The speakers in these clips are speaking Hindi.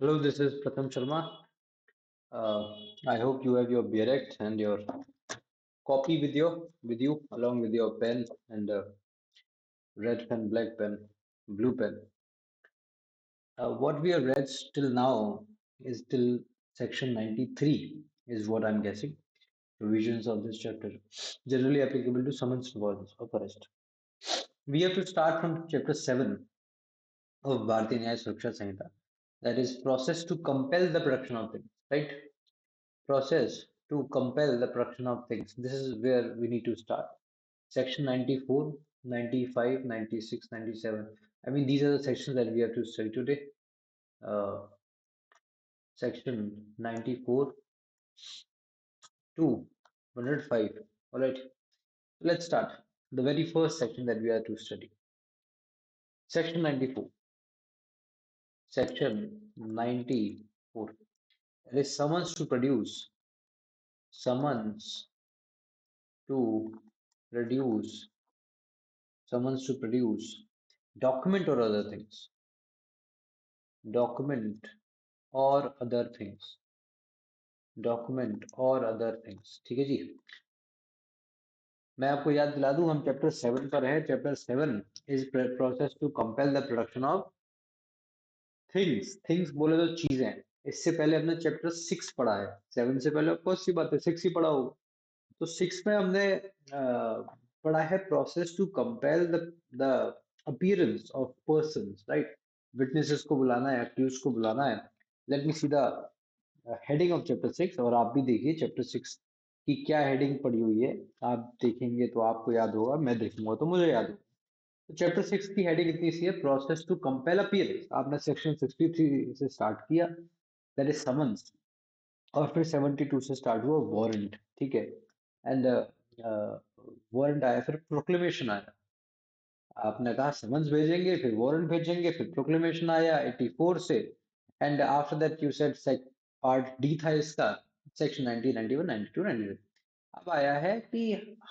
Hello, this is Pratham Sharma. I hope you have your Beerex and your copy with you along with your pen and red pen, black pen, blue pen. What we have read till now is till section 93 is what I'm guessing. Provisions of this chapter generally applicable to summons, warrants, or arrest. We have to start from chapter 7 of Bharatiya Nyaya Suraksha Samhita. That is process to compel the production of things, right? Process to compel the production of things. This is where we need to start. Section 94, 95, 96, 97. I mean, these are the sections that we have to study today. Uh, section 94 to 105. All right, let's start. The very first section that we are to study. Section 94. Section 94. It is summons to produce, summons to produce document or other things. Document और अदर थिंग्स डॉक्यूमेंट और अदर थिंग्स ठीक है जी। मैं आपको याद दिला दूं हम चैप्टर 7 पर है। Chapter 7 is process to compel the production of things. Things बोले तो चीजें। इससे पहले हमने चैप्टर 6 पढ़ा है। 7 से पहले ऑफकोर्स सी बात है 6 ही पढ़ा होगा। तो 6 में हमने पढ़ा है process to compel the appearance of persons, right. Witnesses को बुलाना है, एक्यूज को बुलाना है। Let me see the heading of chapter 6। और आप भी देखिए चैप्टर 6 की क्या हेडिंग पड़ी हुई है। आप देखेंगे तो आपको याद होगा, मैं देखूंगा तो मुझे याद होगा। तो चैप्टर 6 की हेडिंग इतनी सी है, प्रोसेस टू कंपेल अपीयरेंस। आपने सेक्शन 63 से स्टार्ट किया, दैट इज समन्स। और फिर 72 से स्टार्ट हुआ वारंट, ठीक है। एंड वारंट आया, फिर प्रोक्लेमेशन आया। आपने कहा समन्स भेजेंगे, फिर वारंट भेजेंगे, फिर प्रोक्लेमेशन आया 84 से। And after that you said part D था इसका, सेक्शन 90, 91, 92, 93। अब आया है कि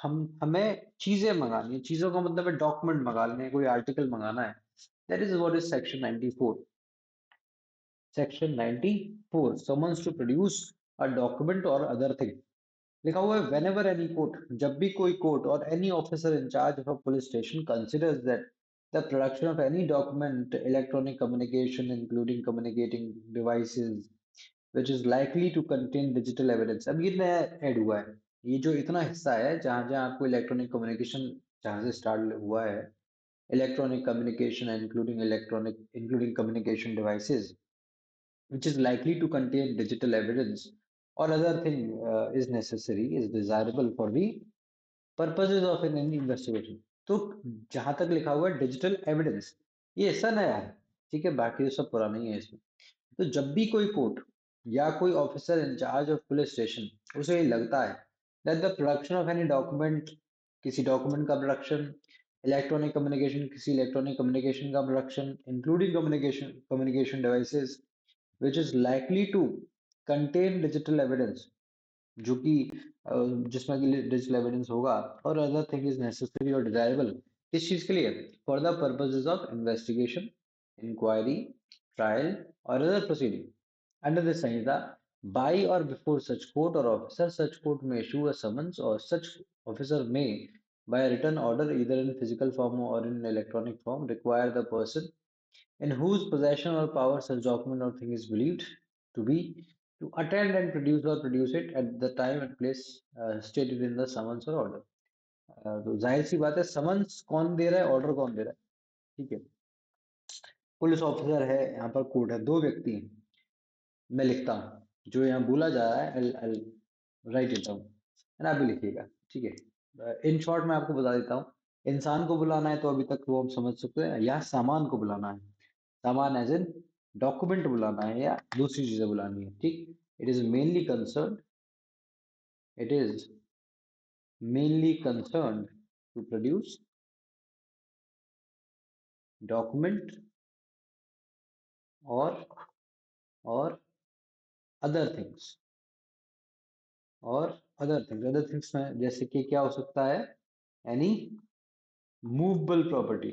हमें चीजें मंगानी है। चीजों का मतलब है डॉक्यूमेंट मंगाने हैं, कोई आर्टिकल मंगाना है। That is what is section 94। Section 94 summons to produce a document और अदर थिंग। लिखा हुआ है whenever any court, जब भी कोई कोर्ट और any officer in charge of a police station considers that the production of any document, electronic communication including communicating devices which is likely to contain digital evidence। अब ये नया ऐड हुआ है। ये जो इतना हिस्सा है जहां जहां आपको इलेक्ट्रॉनिक कम्युनिकेशन जहां से स्टार्ट हुआ है, electronic communication including communication devices which is likely to contain digital evidence or other thing is necessary, is desirable for the purposes of an investigation। तो जहां तक लिखा हुआ है डिजिटल एविडेंस, ये हिस्सा नया है, ठीक है। बाकी तो सब पुराना ही है इसमें। तो जब भी कोई कोर्ट या कोई officer in-charge of police station उसे ये लगता है that the production of any document, किसी डॉक्यूमेंट का प्रोडक्शन, इलेक्ट्रॉनिक कम्युनिकेशन, किसी इलेक्ट्रॉनिक कम्युनिकेशन का production including communication devices which is likely to contain digital evidence, जो कि जिसमें कि डिजिटल एविडेंस होगा, और अदर थिंग इज नेसेसरी और डिजायरेबल, किस चीज के लिए? For the purposes of investigation, inquiry, trial और other proceeding under this Sanhita by or before such court or officer, such court may issue a summons or such officer may by a written order either in physical form or in electronic form require the person in whose possession or power such document or thing is believed to be to attend and produce or produce it at the time and place stated in the summons or order। तो जाहिर सी बात है समन्स कौन दे रहा है, ऑर्डर कौन दे रहा है, ठीक है। पुलिस ऑफिसर है, यहाँ पर कोर्ट है, दो व्यक्ति हैं। मैं लिखता हूँ जो यहाँ बोला जा रहा है, राइट लेता हूँ, आप भी लिखिएगा, ठीक है। इन शॉर्ट मैं आपको बता देता हूँ। इंसान को बुलाना है तो अभी तक वो हम समझ सकते हैं, या सामान को बुलाना है, सामान एज इन डॉक्यूमेंट बुलाना है या दूसरी चीजें बुलानी है, ठीक। It is mainly concern, it is mainly concern to produce document और और अदर थिंग्स, और अदर थिंग्स में जैसे कि क्या हो सकता है, एनी मूवेबल प्रॉपर्टी,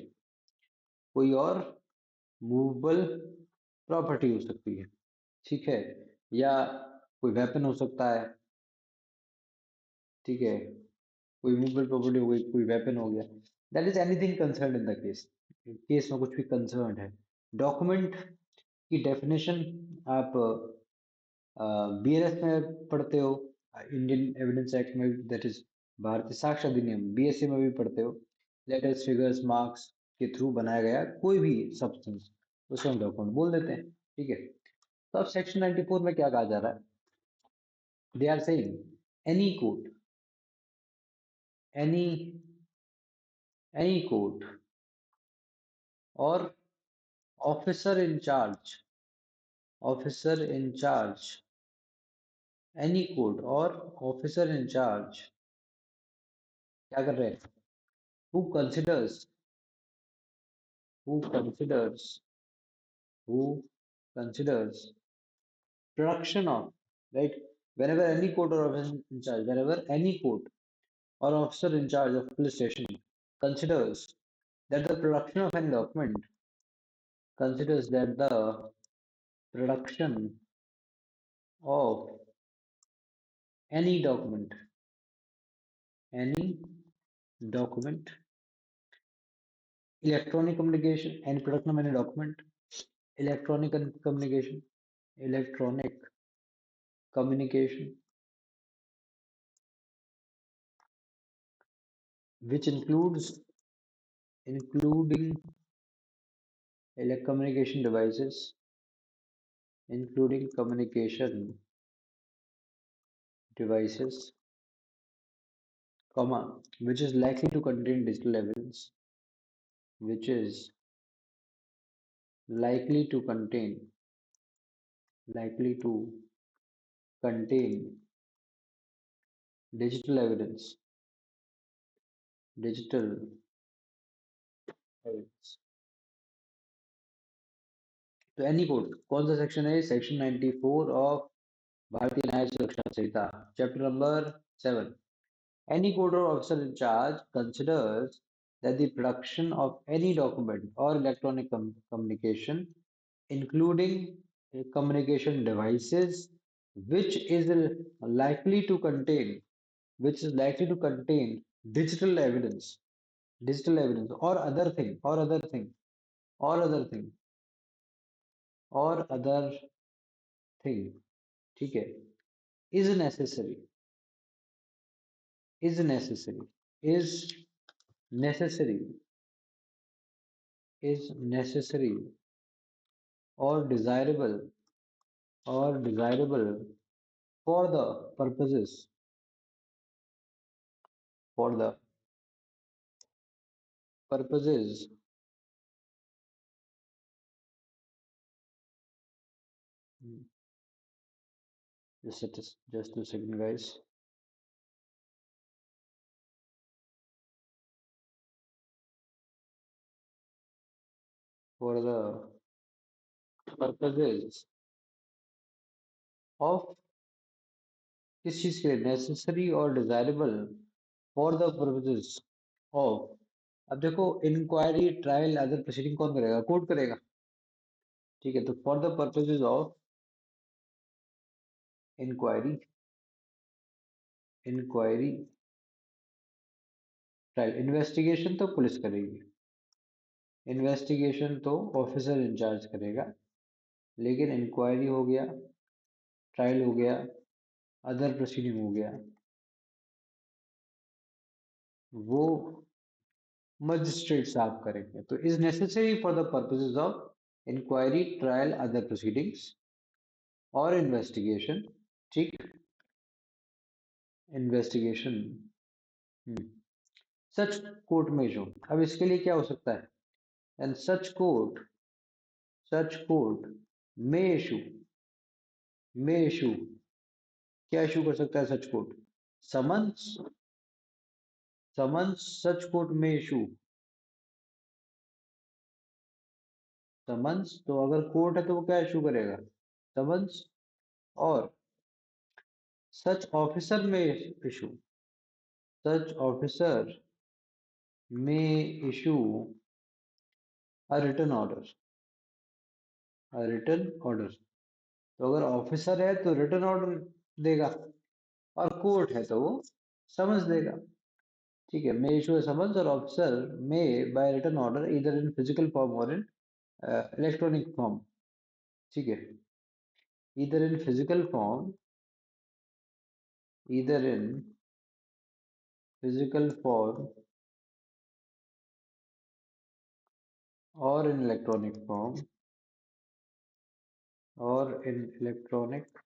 कोई और मूवेबल प्रॉपर्टी हो सकती है। ठीक है, या कोई वेपन हो सकता है, ठीक है, कोई मूवेबल प्रॉपर्टी हो गई, कोई वेपन हो गया, that is anything concern in the case, case में कुछ भी कंसर्न है। डॉक्यूमेंट की डेफिनेशन आप बीएनएस में पढ़ते हो, इंडियन एविडेंस एक्ट में, दैट इज भारतीय साक्ष्य अधिनियम, बीएसए में भी पढ़ते हो। लेटर्स, फिगर्स, मार्क्स के थ्रू बनाया गया कोई भी सब्सटेंस, उसको हम डॉक्यूमेंट बोल देते हैं, ठीक है। तो अब सेक्शन 94 में क्या कहा जा रहा है? They are saying any court, any any court और officer in charge, officer in charge, any court और ऑफिसर इन चार्ज क्या कर रहे हैं? Who considers, who considers, who considers production of, right? Whenever any court or officer in charge, whenever any court or officer in charge of police station considers that the production of any document, considers that the production of any document, any document, electronic communication, any production of any document, electronic communication, electronic communication, which includes, including communication devices, including communication devices, comma, which is likely to contain digital evidence, which is likely to contain, likely to contain digital evidence, digital evidence. तो एनी कोड कौन सा सेक्शन है? सेक्शन 94 ऑफ भारतीय न्याय सुरक्षा संहिता, chapter number 7। Any court or officer in charge considers that the production of any document or electronic communication, including communication devices, which is likely to contain, which is likely to contain digital evidence or other thing, or other thing, or other thing, or other thing, ठीक है, is necessary, is necessary, is necessary, is necessary or desirable, or desirable for the purposes, for the purposes, just a second guys, for the purposes of, किस चीज के नेसेसरी और desirable, for the purposes of, अब देखो इंक्वायरी, ट्रायल, अदर प्रोसीडिंग कौन करेगा? कोर्ट करेगा, ठीक है। तो for the purposes of inquiry, inquiry, trial, investigation तो पुलिस करेगी, इन्वेस्टिगेशन तो ऑफिसर इंचार्ज करेगा, लेकिन इंक्वायरी हो गया, ट्रायल हो गया, अदर प्रोसीडिंग हो गया, वो मजिस्ट्रेट साहब करेंगे। तो is necessary for the purposes of inquiry, trial, other proceedings और इन्वेस्टिगेशन, ठीक, इन्वेस्टिगेशन, सच कोर्ट में जो, अब इसके लिए क्या हो सकता है? And such court may issue, may issue, क्या इशू कर सकता है such court? Summons, summons, such court में इशू समन्स, तो अगर कोर्ट है तो वो क्या इशू करेगा? समन्स। और such officer may issue, such officer may issue a written order, a written order, तो अगर ऑफिसर है तो रिटन ऑर्डर देगा, और कोर्ट है तो वो समझ देगा। ठीक है, मे इशू समन्स और officer may by written order इधर इन फिजिकल फॉर्म और इन इलेक्ट्रॉनिक फॉर्म। ठीक है, इधर इन फिजिकल फॉर्म, इधर इन फिजिकल फॉर्म और इन इलेक्ट्रॉनिक फॉर्म, और इन electronic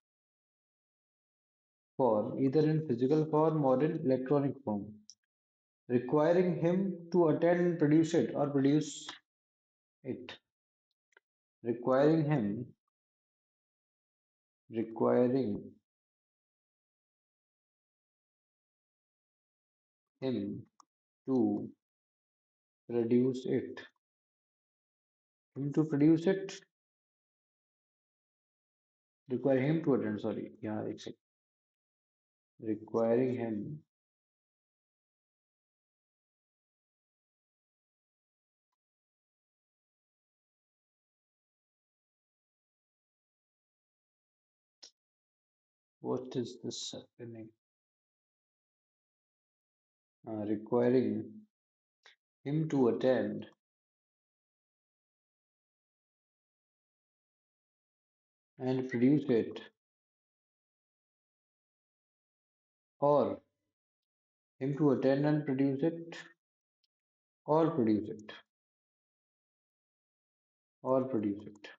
form, either in physical form or in electronic form, requiring him to attend and produce it or produce it, requiring him, requiring him to produce it, him to produce it, require him to attend, sorry, yeah, exactly, requiring him, what is this happening? Requiring him to attend and produce it, or him to attend and produce it, or produce it, or produce it,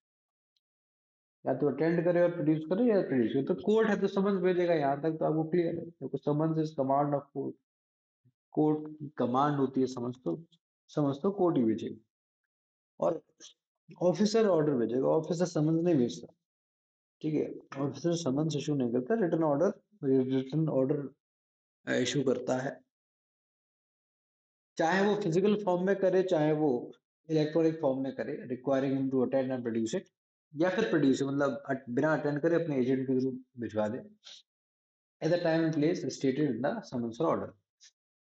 या तो अटेंड करे और प्रोड्यूस करे या प्रोड्यूस करे। तो कोर्ट है तो समन्स भेजेगा, यहाँ तक तो आपको क्लियर है, देखो summons is command of court, court की कमांड होती है समझ तो कोर्ट ही भेजेगा। और ऑफिसर ऑर्डर भेजेगा, ऑफिसर समन्स नहीं भेजता। ठीक है, ऑफिसर समन्स इशू नहीं करता, रिटर्न ऑर्डर इशू करता है, चाहे वो फिजिकल फॉर्म में करे चाहे वो इलेक्ट्रॉनिक फॉर्म में करे, requiring him to attend and produce it, या फिर प्रोड्यूस मतलब बिना अटेंड करे अपने एजेंट के थ्रू भिजवा दे, at the time and place stated in the summons और ऑर्डर।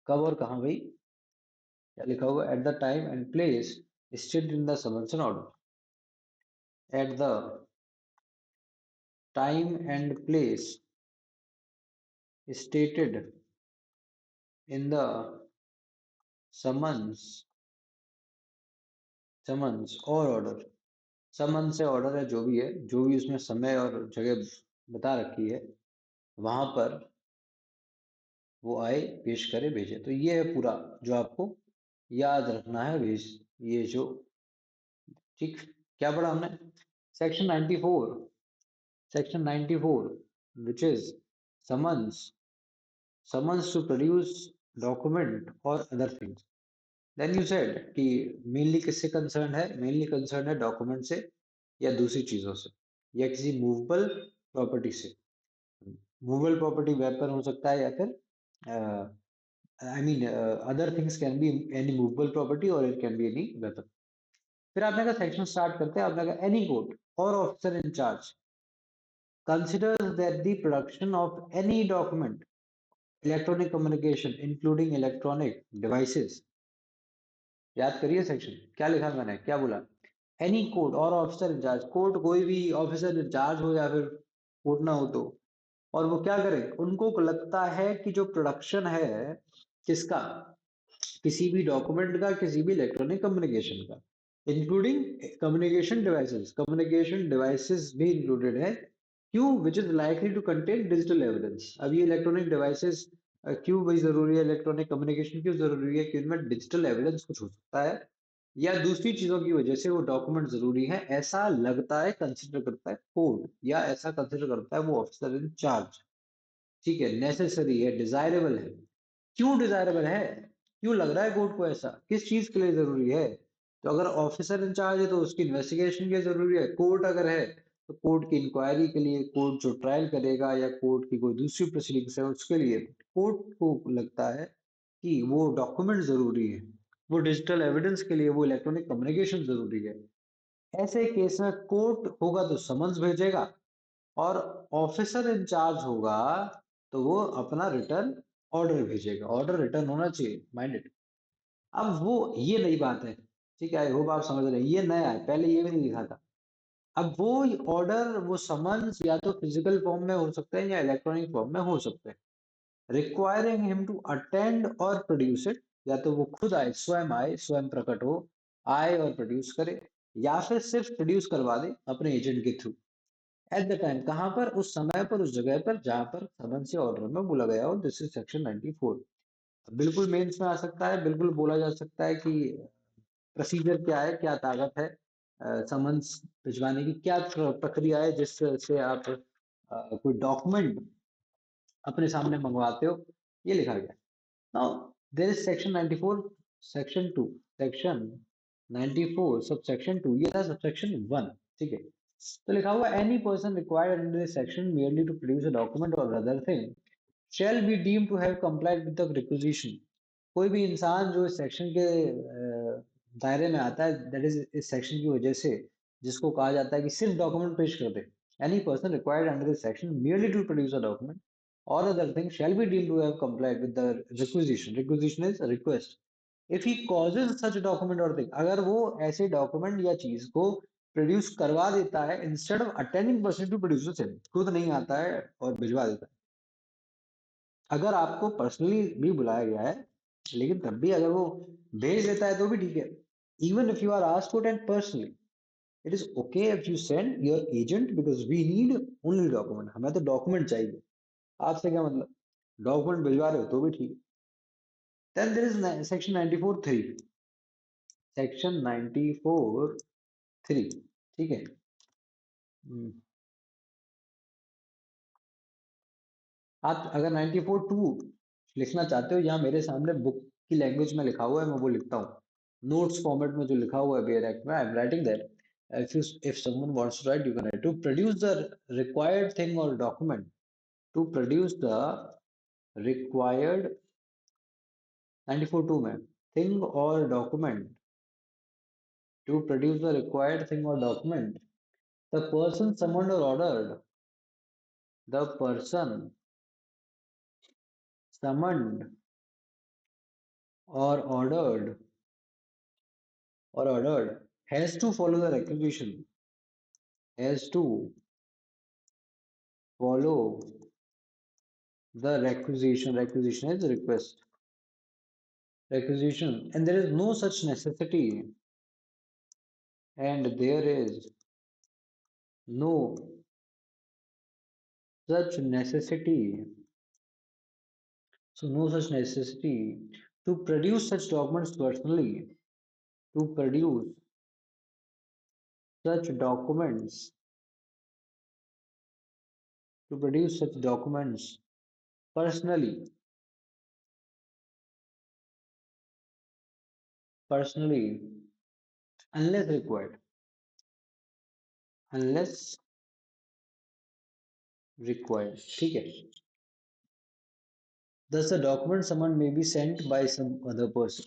कब और कहाँ भाई, क्या लिखा हुआ, at the time and place stated in the summons and order, at the time and place stated in the summons, summons और ऑर्डर, समन से ऑर्डर है जो भी है, जो भी उसमें समय और जगह बता रखी है वहां पर वो आए, पेश करे, भेजे। तो ये है पूरा जो आपको याद रखना है, भेज ये जो, ठीक, क्या पढ़ा हमने, section 94, section 94 which is summons, summons to produce document or other things। Then you said कि मेनली किससे कंसर्न है, मेनली कंसर्न है डॉक्यूमेंट से या दूसरी चीजों से या किसी मूवेबल प्रॉपर्टी से। मूवेबल प्रॉपर्टी वेपन हो सकता है या फिर I mean other things can be any movable property और it can be any weapon. फिर आपने कहा सेक्शन स्टार्ट करते हैं, आपने कहा एनी कोर्ट और officer in charge considers that the production of any document, electronic communication including electronic devices, याद करिए सेक्शन क्या लिखा मैंने, क्या बोला, एनी कोर्ट और ऑफिसर इंचार्ज, कोर्ट कोई भी ऑफिसर इंचार्ज हो या फिर कोर्ट ना हो तो, और वो क्या करे, उनको लगता है कि जो प्रोडक्शन है किसका, किसी भी डॉक्यूमेंट का, किसी भी इलेक्ट्रॉनिक कम्युनिकेशन का, including communication devices, communication devices भी इंक्लूडेड है, क्यों, which is likely to contain digital evidence. अब ये इलेक्ट्रॉनिक डिवाइसेस क्यों भाई जरूरी है, इलेक्ट्रॉनिक कम्युनिकेशन क्यों जरूरी है, कि उनमें डिजिटल एविडेंस कुछ हो सकता है या दूसरी चीजों की वजह से वो डॉक्यूमेंट जरूरी है, ऐसा लगता है, कंसिडर करता है कोर्ट, या ऐसा कंसिडर करता है वो ऑफिसर इन चार्ज। ठीक है, नेसेसरी है, डिजायरेबल है। क्यों डिजायरेबल है, क्यों लग रहा है कोर्ट को ऐसा, किस चीज के लिए जरूरी है, तो अगर ऑफिसर इंचार्ज है तो उसकी इन्वेस्टिगेशन के लिए जरूरी है, कोर्ट अगर है तो कोर्ट की इंक्वायरी के लिए, कोर्ट जो ट्रायल करेगा या कोर्ट की कोई दूसरी प्रोसीडिंग्स है उसके लिए कोर्ट को लगता है कि वो डॉक्यूमेंट जरूरी है, वो डिजिटल एविडेंस के लिए वो इलेक्ट्रॉनिक कम्युनिकेशन जरूरी है। ऐसे केस में कोर्ट होगा तो समन्स भेजेगा, और ऑफिसर इंचार्ज होगा तो वो अपना रिटर्न ऑर्डर भेजेगा, ऑर्डर रिटर्न होना चाहिए, माइंडेड। अब वो ये नई बात है, ठीक है, आई होप आप समझ रहे हैं, ये नया है, पहले ये भी नहीं लिखा था। अब वो ऑर्डर, वो समन्स या तो फिजिकल फॉर्म में हो सकते हैं या इलेक्ट्रॉनिक फॉर्म में हो सकते हैं, रिक्वायरिंग हिम टू अटेंड और प्रोड्यूस इट। या तो वो खुद आए, स्वयं प्रकट हो, आए और प्रोड्यूस करे, या फिर सिर्फ प्रोड्यूस करवा दे अपने एजेंट के थ्रू। एट द टाइम, कहाँ पर, उस समय पर, उस जगह पर जहां पर समन्स या ऑर्डर में बोला गया हो। This is section 94। बिल्कुल मेंस में आ सकता है, बिल्कुल बोला जा सकता है कि प्रोसीजर क्या है, क्या ताकत है समन्स भिजवाने की, क्या प्रक्रिया है जिससे आप कोई डॉक्यूमेंट अपने सामने मंगवाते हो, ये लिखा गया। Now there is section 94, section 2, section 94 sub section 2, ये था सब सेक्शन 1। ठीक है, तो लिखा हुआ any person required under this section merely to produce a document or other thing shall be deemed to have complied with the requisition। कोई भी इंसान जो इस सेक्शन के दायरे में आता है, दैट इज इस सेक्शन की वजह से, जिसको कहा जाता है कि सिर्फ डॉक्यूमेंट पेश कर दे, any person required under this section merely to produce a document or other thing shall be deemed to have complied with the requisition। requisition is a request। if he causes such document or thing, अगर वो ऐसे डॉक्यूमेंट या चीज को प्रोड्यूस करवा देता है, instead of attending person to produce the same, खुद नहीं आता है और भिजवा देता है। अगर आपको पर्सनली भी बुलाया गया है, लेकिन तब भी अगर वो भेज देता है तो भी ठीक है। Even if you are asked to attend personally, it is okay if you send your agent, because we need only document, हमें तो डॉक्यूमेंट चाहिए। आपसे क्या मतलब, डॉक्यूमेंट भिजवा रहे हो तो भी ठीक है। Then there is section 94 3, section 94 3। ठीक है। हम्म, आप अगर 94 2 लिखना चाहते हो, यहाँ मेरे सामने बुक की लैंग्वेज में लिखा हुआ है, मैं वो लिखता हूँ। नोट्स फॉर्मेट में जो लिखा हुआ है बेयर एक्ट में, आई am writing that if someone wants to write, you can write to produce the required thing or document, to produce the required 94 2 में, thing or document, to produce the required thing or document, the person summoned or ordered, the person summoned or ordered has to follow the requisition, has to follow the requisition is requisition, and there is no such necessity, and there is no such necessity, so no such necessity to produce such documents personally, to produce such documents, to produce such documents personally, unless required, unless required। ठीक है। Thus, the document summoned may be sent by some other person।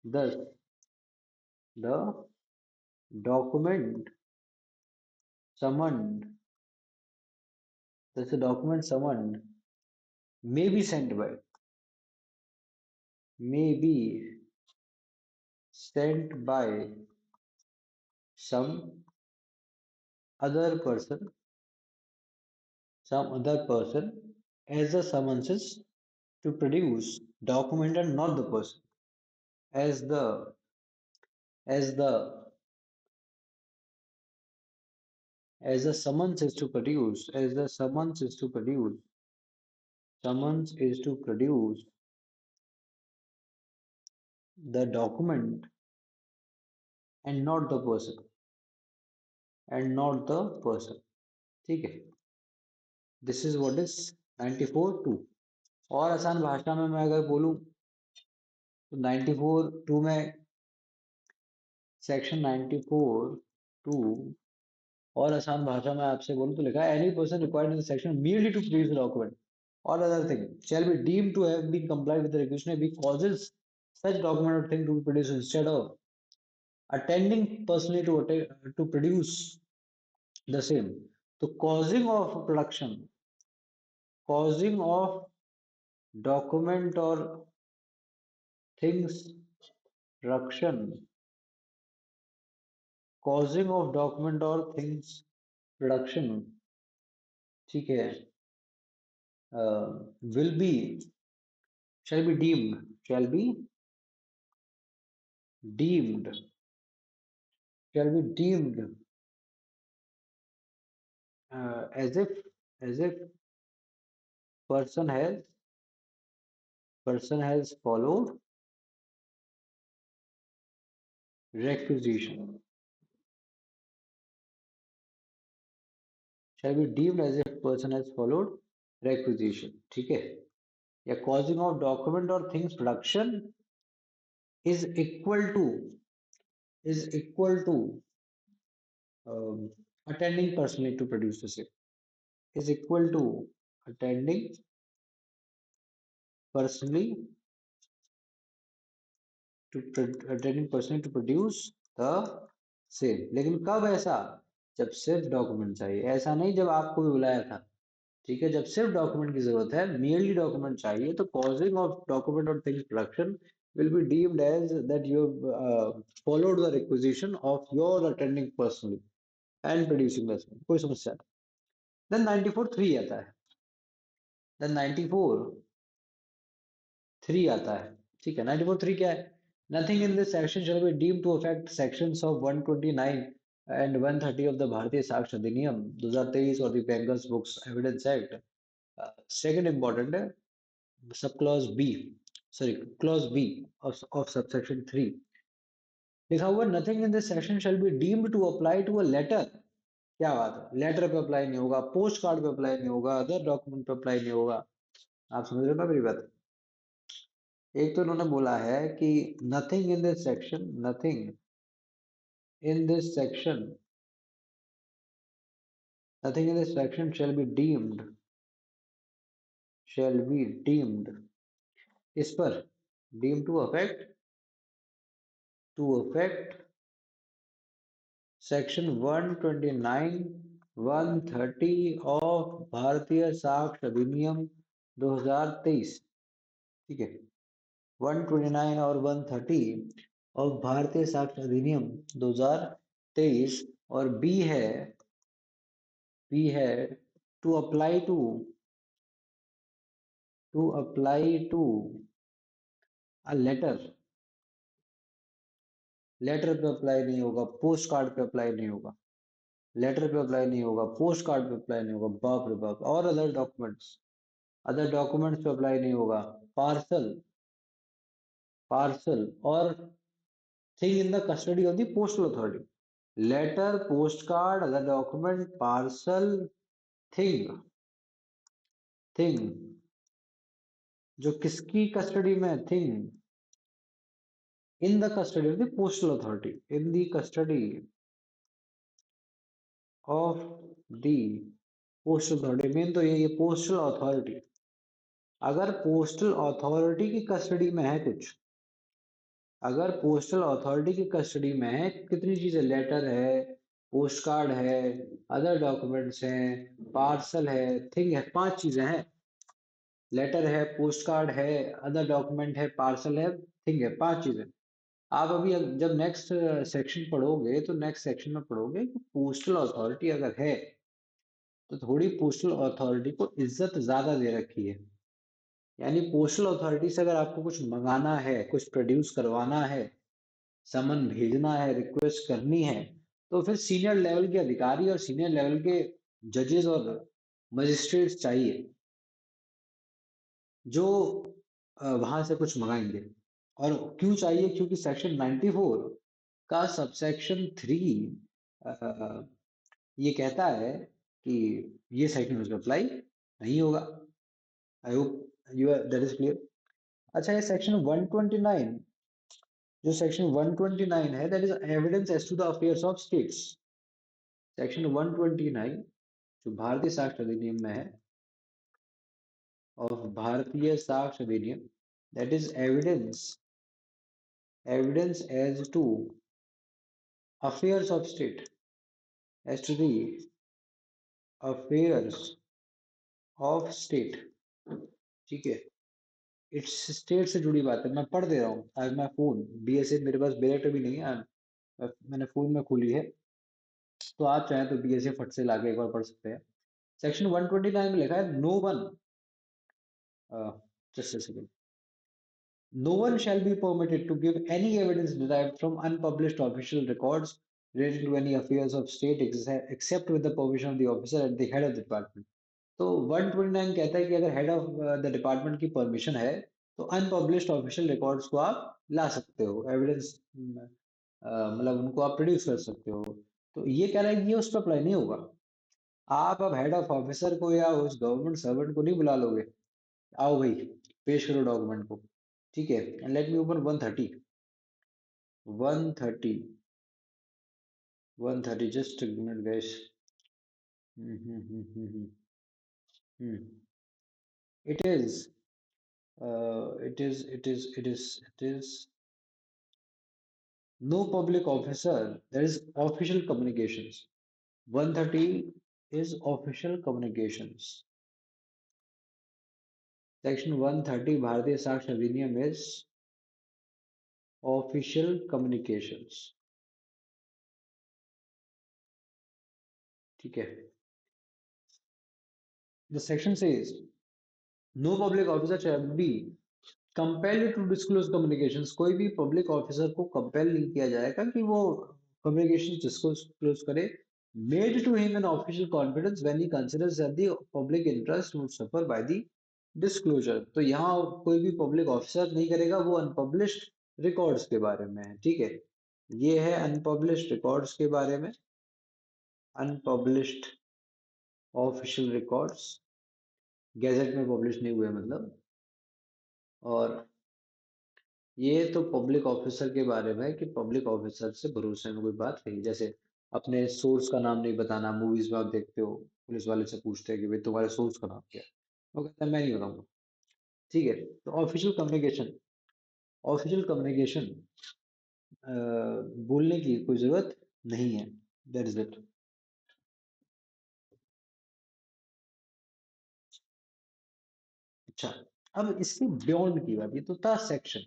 Thus, the document summoned, thus the document summoned may be sent by, may be sent by some other person, some other person, as the summonses to produce document and not the person, as as the as the summons is to produce, as the summons is to produce, summons is to produce the document and not the person, and not the person। ठीक है। This is what is 94 2। और आसान भाषा में मैं अगर बोलूं तो 94 2 में, सेक्शन 94 2, और आसान भाषा में आपसे बोलूं तो लिखा है any person required in the section merely to produce a document or other thing shall be deemed to have been complied with the requisition if he causes such document or thing to be produced instead of attending personally to produce the same। तो causing of production, causing of document or things production causing of document और थिंग्स प्रोडक्शन, ठीक है, will be, shall be deemed, shall be deemed as if person has followed requisition, shall be deemed as if person has followed requisition, ठीक है, या causing of document or things production is equal to is equal to attending personally to produce the same, is equal to attending personally attending personally to produce the same। लेकिन कब ऐसा, जब सिर्फ डॉक्यूमेंट चाहिए, ऐसा नहीं जब आपको भी बुलाया था, ठीक है, जब सिर्फ डॉक्यूमेंट की जरूरत है, merely डॉक्यूमेंट चाहिए, तो causing of document or things production will be deemed as that you have followed the requisition of your attending personally and producing the same, कोई समस्या नहीं। then 94(3) आता है, then 94(3) आता है, ठीक है। 94(3) क्या है? Nothing in this section shall be deemed to affect sections of 129 and 130 of the भारतीय साक्ष्य अधिनियम 2023 और the Bengals Books Evidence Act। Second important है, sub clause B, sorry clause B of subsection 3 लिखा हुआ, nothing in this section shall be deemed to apply to a letter. क्या बात है, लेटर पे अप्लाई नहीं होगा, पोस्ट कार्ड पे अप्लाई नहीं होगा, अदर डॉक्यूमेंट पे अप्लाई नहीं होगा। आप समझ रहे हो ना मेरी बात? एक तो उन्होंने बोला है कि nothing in this section, nothing in this section, nothing in this section shall be deemed, इस पर deem to affect section 129 130 of Bharatiya Sakshya अधिनियम 2023, ठीक है, 129 और 130 ऑफ भारतीय साक्ष्य अधिनियम 2023, और बी है to apply to a letter पे अप्लाई नहीं होगा, पोस्ट कार्ड पे अप्लाई नहीं होगा, लेटर पे अप्लाई नहीं होगा, पोस्ट कार्ड पे अप्लाई नहीं होगा, बाप रे बाप, और अदर डॉक्यूमेंट्स पे अप्लाई नहीं होगा, पार्सल पार्सल और thing in the custody of the postal authority. Letter, postcard, other document, parcel, thing thing जो किसकी कस्टडी में है? Thing in the custody of the postal authority, in the custody of the postal authority. Main तो ये पोस्टल अथॉरिटी, अगर पोस्टल अथॉरिटी की कस्टडी में है कुछ, अगर पोस्टल अथॉरिटी की कस्टडी में है, कितनी चीजें, लेटर है, पोस्ट कार्ड है, अदर डॉक्यूमेंट्स हैं, पार्सल है, थिंग है, 5 चीजें हैं। लेटर है, पोस्ट कार्ड है, अदर डॉक्यूमेंट है, पार्सल है, थिंग है, 5 चीजें। आप अभी जब नेक्स्ट सेक्शन पढ़ोगे तो नेक्स्ट सेक्शन में पढ़ोगे कि पोस्टल अथॉरिटी अगर है तो थोड़ी पोस्टल अथॉरिटी को इज्जत ज्यादा दे रखी है। यानी पोस्टल अथॉरिटी से अगर आपको कुछ मंगाना है, कुछ प्रोड्यूस करवाना है, समन भेजना है, रिक्वेस्ट करनी है, तो फिर सीनियर लेवल के अधिकारी और सीनियर लेवल के जजेस और मजिस्ट्रेट्स चाहिए जो वहां से कुछ मंगाएंगे। और क्यों चाहिए? क्योंकि सेक्शन 94 का सबसेक्शन 3 ये कहता है कि ये सेक्शन उसमें अप्लाई नहीं होगा। I hope you that is clear. अच्छा, ये सेक्शन 129, जो सेक्शन 129 है, that is evidence as to the affairs of states. Section 129 जो भारतीय साक्ष्य अधिनियम में है, और Bharatiya Sakshya Adhiniyam, that is evidence as to affairs of state, as to the affairs of state, ठीक है। इट्स स्टेट से जुड़ी बात है, मैं पढ़ दे रहा हूँ, आज मैं फोन BSA मेरे पास बेलेट भी नहीं है, मैंने फोन में खोली है, तो आप चाहें तो भी ऐसे फट से लाके एक बार पढ़ सकते हैं। सेक्शन 129 में लिखा है no one, just a second. No one shall be permitted to give any evidence derived from unpublished official records relating to any affairs of state except with the permission of the officer at the head of the department. तो 129 कहता है कि अगर हेड ऑफ द डिपार्टमेंट की परमिशन है तो अनपब्लिश्ड ऑफिशियल रिकॉर्ड्स को आप ला सकते हो, एविडेंस मतलब उनको आप प्रोड्यूस कर सकते हो। तो ये कह रहा है कि ये उस पर अप्लाई नहीं होगा। आप अब हेड ऑफ ऑफिसर को या उस गवर्नमेंट सर्वेंट को नहीं बुला लोगे, आओ भाई पेश करो डॉक्यूमेंट को, ठीक है। And let me open 130, 130, 130, just a minute guys. It is, it is no public officer, there is official communications. 130 is official communications. Section 130 भारतीय साक्ष्य अधिनियम is official communications, ठीक है। The section says no public officer shall be compelled to disclose communications। कोई भी पब्लिक ऑफिसर को कंपेल नहीं किया जाएगा कि वो कम्युनिकेशन डिस्क्लोज करे made to him in official confidence when he considers that the public interest would suffer by the disclosure। तो यहाँ कोई भी पब्लिक ऑफिसर नहीं करेगा, वो अनपब्लिश्ड रिकॉर्ड्स के बारे में है, ठीक है। ये है अनपब्लिश्ड रिकॉर्ड्स के बारे में, अनपब्लिश्ड ऑफिशियल रिकॉर्ड्स, गैजेट में पब्लिश नहीं हुए मतलब। और ये तो पब्लिक ऑफिसर के बारे में है कि पब्लिक ऑफिसर से भरोसे में कोई बात कही, जैसे अपने सोर्स का नाम नहीं बताना। मूवीज में आप देखते हो पुलिस वाले से पूछते हैं कि भाई तुम्हारे सोर्स का नाम क्या है, वो कहता है मैं नहीं बताऊंगा, ठीक है। तो ऑफिशियल कम्युनिकेशन, ऑफिशियल कम्युनिकेशन बोलने की कोई जरूरत नहीं है, दैट इज इट। अच्छा, अब इसके बियॉन्ड की बात, ये तो था सेक्शन,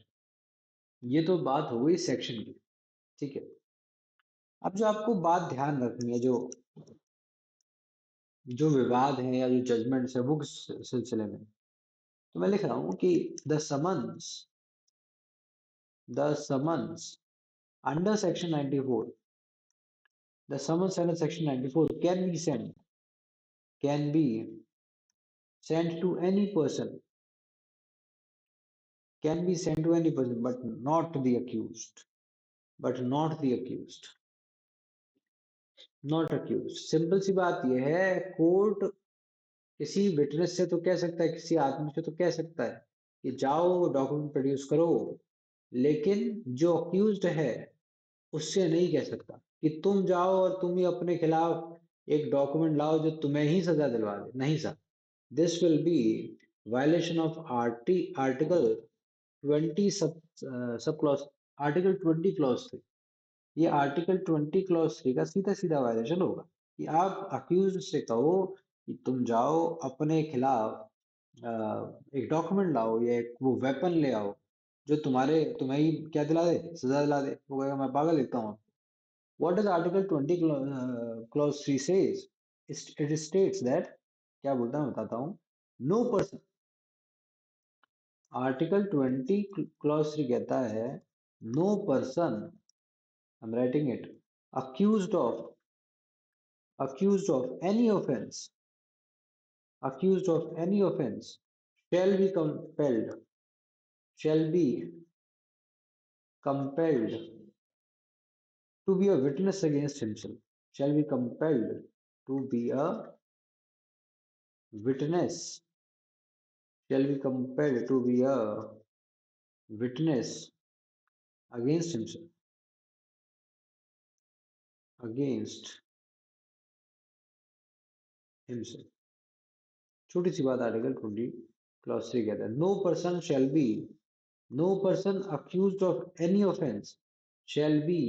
ये तो बात हो गई सेक्शन की, ठीक है। अब जो आपको बात ध्यान रखनी है, जो जो विवाद है या जो जजमेंट्स है वो किस सिलसिले में, तो मैं लिख रहा हूं कि the summons under section 94, the summons under section 94 can be to any person, can be send to any person but not accused. Simple सी बात यह है, कोर्ट किसी विटनेस से तो कह सकता है, किसी आदमी से तो कह सकता है कि जाओ डॉक्यूमेंट प्रोड्यूस करो, लेकिन जो अक्यूज्ड है उससे नहीं कह सकता कि तुम जाओ और तुम ही अपने खिलाफ एक डॉक्यूमेंट लाओ जो तुम्हें ही सजा दिलवा दे, नहीं sir. This will be violation of article 20 sub clause, article 20 clause 3। ये आर्टिकल 20 क्लॉज 3 का सीधा सीधा वायलेशन होगा कि आप अक्यूज से कहो कि तुम जाओ अपने खिलाफ एक डॉक्यूमेंट लाओ या एक वो वेपन ले आओ जो तुम्हें ही क्या दिला दे, सजा दिला दे। वो कहेगा मैं पागल लिखता हूँ। What does article 20 clause 3 says? It states that, क्या बोलता है मैं बताता हूँ। नो पर्सन, आर्टिकल 20 क्लॉज 3 कहता है no person, I am writing it, accused of accused of any offense accused of any offense shall be compelled to be a witness against himself, shall be compelled to be a witness shall be compelled to be a witness against himself, against himself। छोटी सी बात, आर्टिकल 20 क्लॉज 3 कहता है no person accused of any offense shall be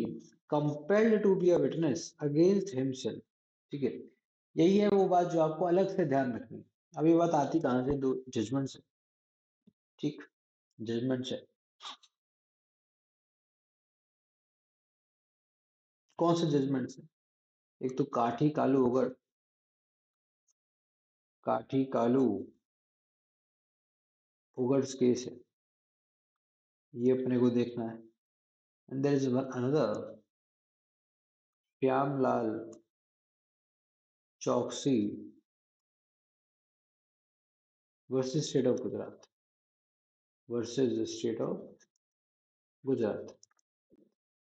compelled to be a witness against himself, ठीक है। यही है वो बात जो आपको अलग से ध्यान रखनी है। अब ये बात आती कहाँ से? दो जजमेंट से, ठीक, जजमेंट से। कौन से जजमेंट से? एक तो काठी कालू ओगड़, काठी कालू ओगर्स केस है, ये अपने को देखना है। And there is another Shyamlal Chauksi versus state of Gujarat, versus state of Gujarat.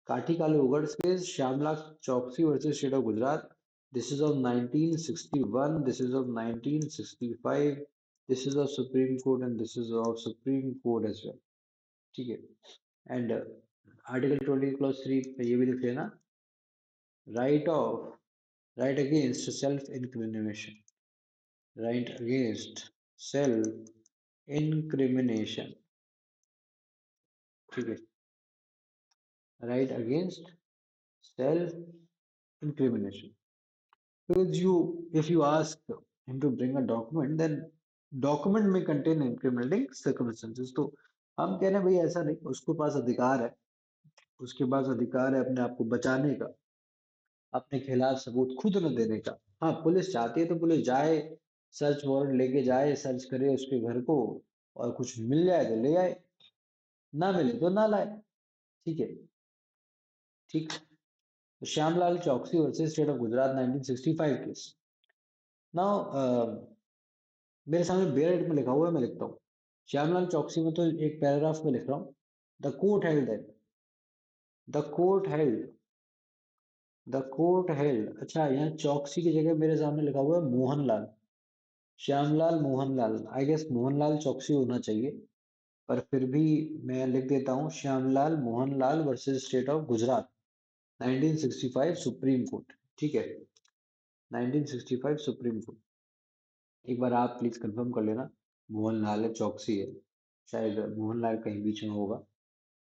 Kathi Kalu ओगर्स case, Shyamlal Chauksi versus state of Gujarat. This is of 1961, this is of 1965, this is of Supreme Court and this is of Supreme Court as well. ठीक है। एंड आर्टिकल 20 क्लॉज 3 पे ये भी लिख लेना, right of, right against self incrimination, right against self incrimination. ठीक है, right against self incrimination. Because if you ask him to bring a document, then document may contain incriminating circumstances. तो हम कह रहे हैं भाई ऐसा नहीं, उसके पास अधिकार है, उसके पास अधिकार है अपने आप को बचाने का, अपने खिलाफ सबूत खुद न देने का। हाँ, पुलिस चाहती है तो पुलिस जाए, सर्च वारंट लेके जाए, सर्च करे उसके घर को, और कुछ मिल जाए तो ले आए, ना मिले तो ना लाए। ठीक है, ठीक। तो Shyamlal Chauksi versus state of Gujarat 1965 case. Now मेरे सामने बेयर में लिखा हुआ है, मैं लिखता हूँ। श्यामलाल चौकसी में तो एक पैराग्राफ में लिख रहा हूँ, the court held that, the court held, the court held. अच्छा, यहाँ चौकसी की जगह मेरे सामने लिखा हुआ है मोहनलाल, श्यामलाल मोहनलाल, आई गेस मोहनलाल चौकसी होना चाहिए, पर फिर भी मैं लिख देता हूँ Shyamlal Mohanlal versus state of Gujarat 1965 supreme court. ठीक है, 1965 सुप्रीम कोर्ट। एक बार आप प्लीज कंफर्म कर लेना, मोहनलाल है चौकसी है, शायद मोहनलाल कहीं बीच में होगा।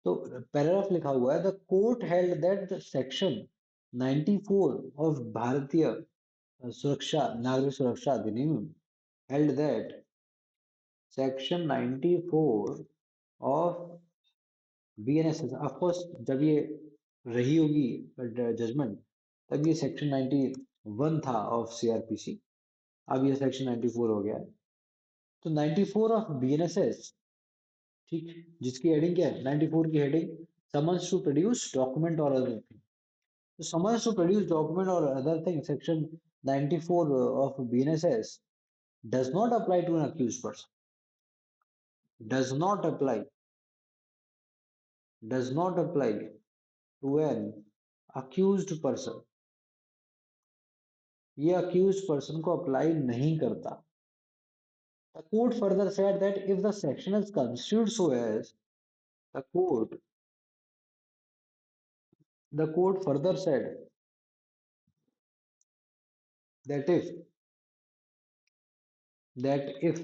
तो पैराग्राफ लिखा हुआ है, the court held that the section 94 of भारतीय सुरक्षा, नागरिक सुरक्षा अधिनियम, held that section 94 of BNS, of course जब ये रही होगी जजमेंट, तब ये सेक्शन 91 था ऑफ सीआरपीसी, अब ये सेक्शन 94 हो गया है। तो 94 ऑफ बीएनएसएस, ठीक, जिसकी हेडिंग क्या है, 94 की heading, summons to produce document और अदर थिंग। तो समन्स टू प्रोड्यूस डॉक्यूमेंट और other thing, section 94 of BNSS does not apply to an accused person, does not apply, does not apply to an accused person, ये accused person को अप्लाई नहीं करता। The court further said that if the section is construed so as, the court, the court further said that if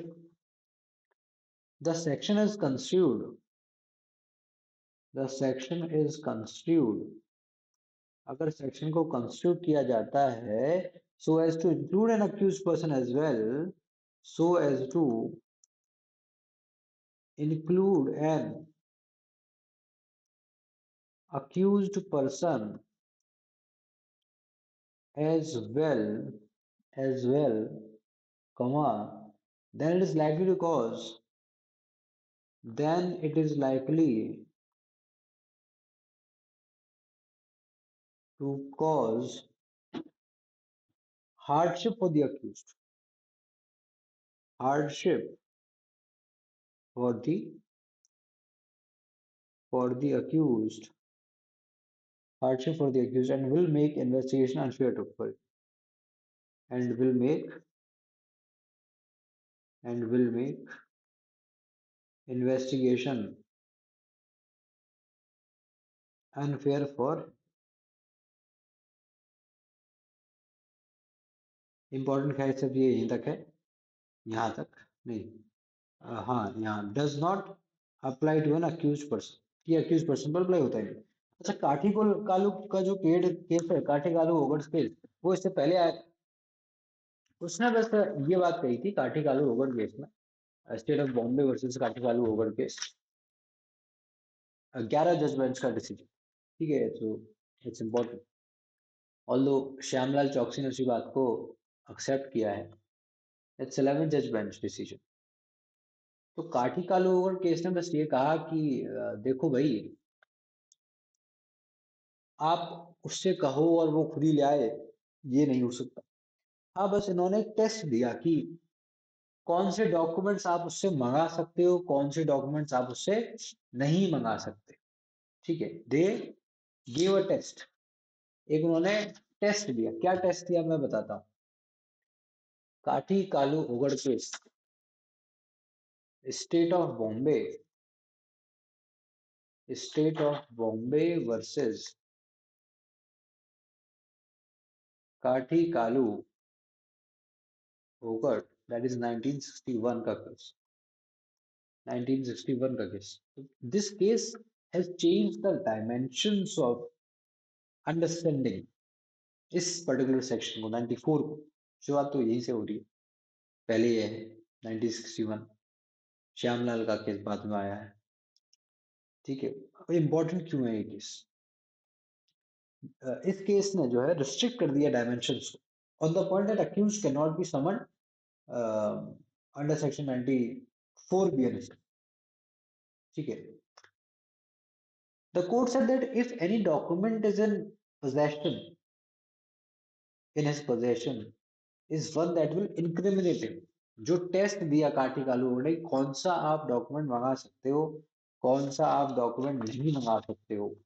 the section is construed, the section is construed, अगर सेक्शन को कंस्टिट्यूट किया जाता है so as to include an accused person as well, so as to include an accused person as well, as well, comma, then it is likely to cause, then it is likely to cause hardship for the accused, hardship for the accused, hardship for the accused, and will make investigation unfair to her, and will make, and will make investigation unfair for, important खैर सिर्फ ये यहीं तक है, यहाँ तक नहीं। हाँ, यहाँ does not apply to an accused person, ये अक्यूज पर्सन पर अप्लाई होता है। अच्छा, काठी को कालू का जो पेड केस है, काठी कालू ओवर्स केस, वो इससे पहले आया, उसने बस ये बात कही थी काठी कालू ओवर केस में, state of Bombay versus Kathi Kalu over case, 11 judgements का डिसीजन। ठीक है, तो इट्स इम्पोर्टेंट। ऑल्दो श्यामलाल चौकसी ने उसी बात को एक्सेप्ट किया है। इट्स 11 जज बेंच डिसीजन। तो काठी कालूवर केस ने बस ये कहा कि देखो भाई, आप उससे कहो और वो खुद ही ले आए, ये नहीं हो सकता। हाँ, बस इन्होंने एक टेस्ट दिया कि कौन से डॉक्यूमेंट्स आप उससे मंगा सकते हो, कौन से डॉक्यूमेंट्स आप उससे नहीं मंगा सकते। ठीक है, दे गिव अ टेस्ट। एक उन्होंने टेस्ट दिया। क्या टेस्ट दिया मैं बताता हूँ। Kathi Kalu Oghad case, state of Bombay, state of Bombay versus Kathi Kalu उगड़, that is 1961 का केस। 1961 का case. This case has change the dimensions of understanding इस पर्टिकुलर सेक्शन को, 94 को। शुरुआत तो यहीं से हो रही है, पहले ये है 1961। श्यामलाल का केस बाद में आया है। ठीक है, इंपॉर्टेंट क्यों है ये केस? इस केस ने जो है रिस्ट्रिक्ट कर दिया डायमेंशंस को, on the point that accuse can not be summon under section 94 BNS। ठीक है, the court said that if any document is in his possession is one that will incriminate him. जो टेस्ट दिया काठी कालू ने, कौन सा आप डॉक्यूमेंट मंगा सकते हो, कौन सा आप डॉक्यूमेंट नहीं मंगा सकते हो,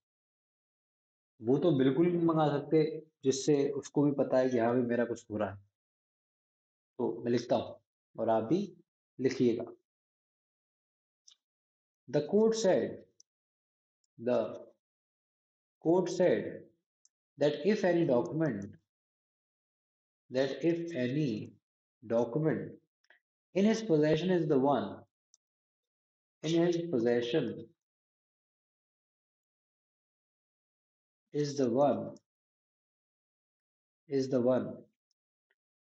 वो तो बिल्कुल नहीं मंगा सकते जिससे उसको भी पता है कि हाँ भाई मेरा कुछ हो रहा है। तो मैं लिखता हूँ और आप भी लिखिएगा। The court said, the court said that if any document that if any document in his possession is the one in his possession is the one is the one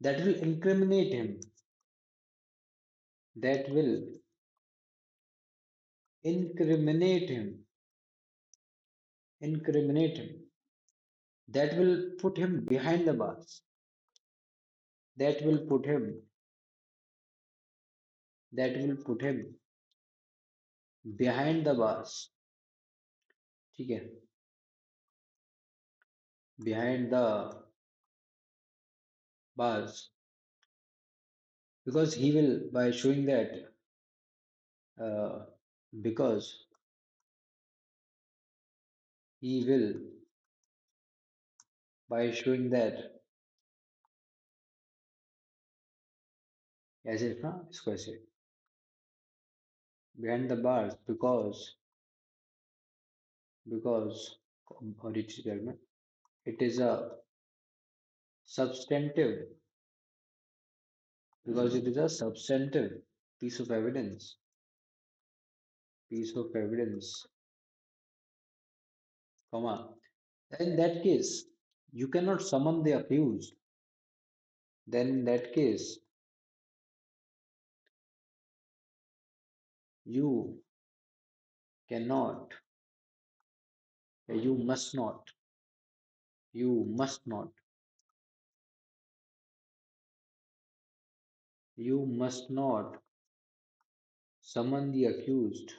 that will that will incriminate him incriminate him that will put him behind the bars, that will put him that will put him behind the bars। ठीक है, behind the bars, because he will by showing that uh, because he will by showing that, ऐसे लिखना इसको, ऐसे behind the bars because और ये चीज में it is a substantive, because it is a substantive piece of evidence, piece of evidence, comma. In that case, you cannot summon the accused. Then in that case, you cannot, you must not, you must not, you must not summon the accused,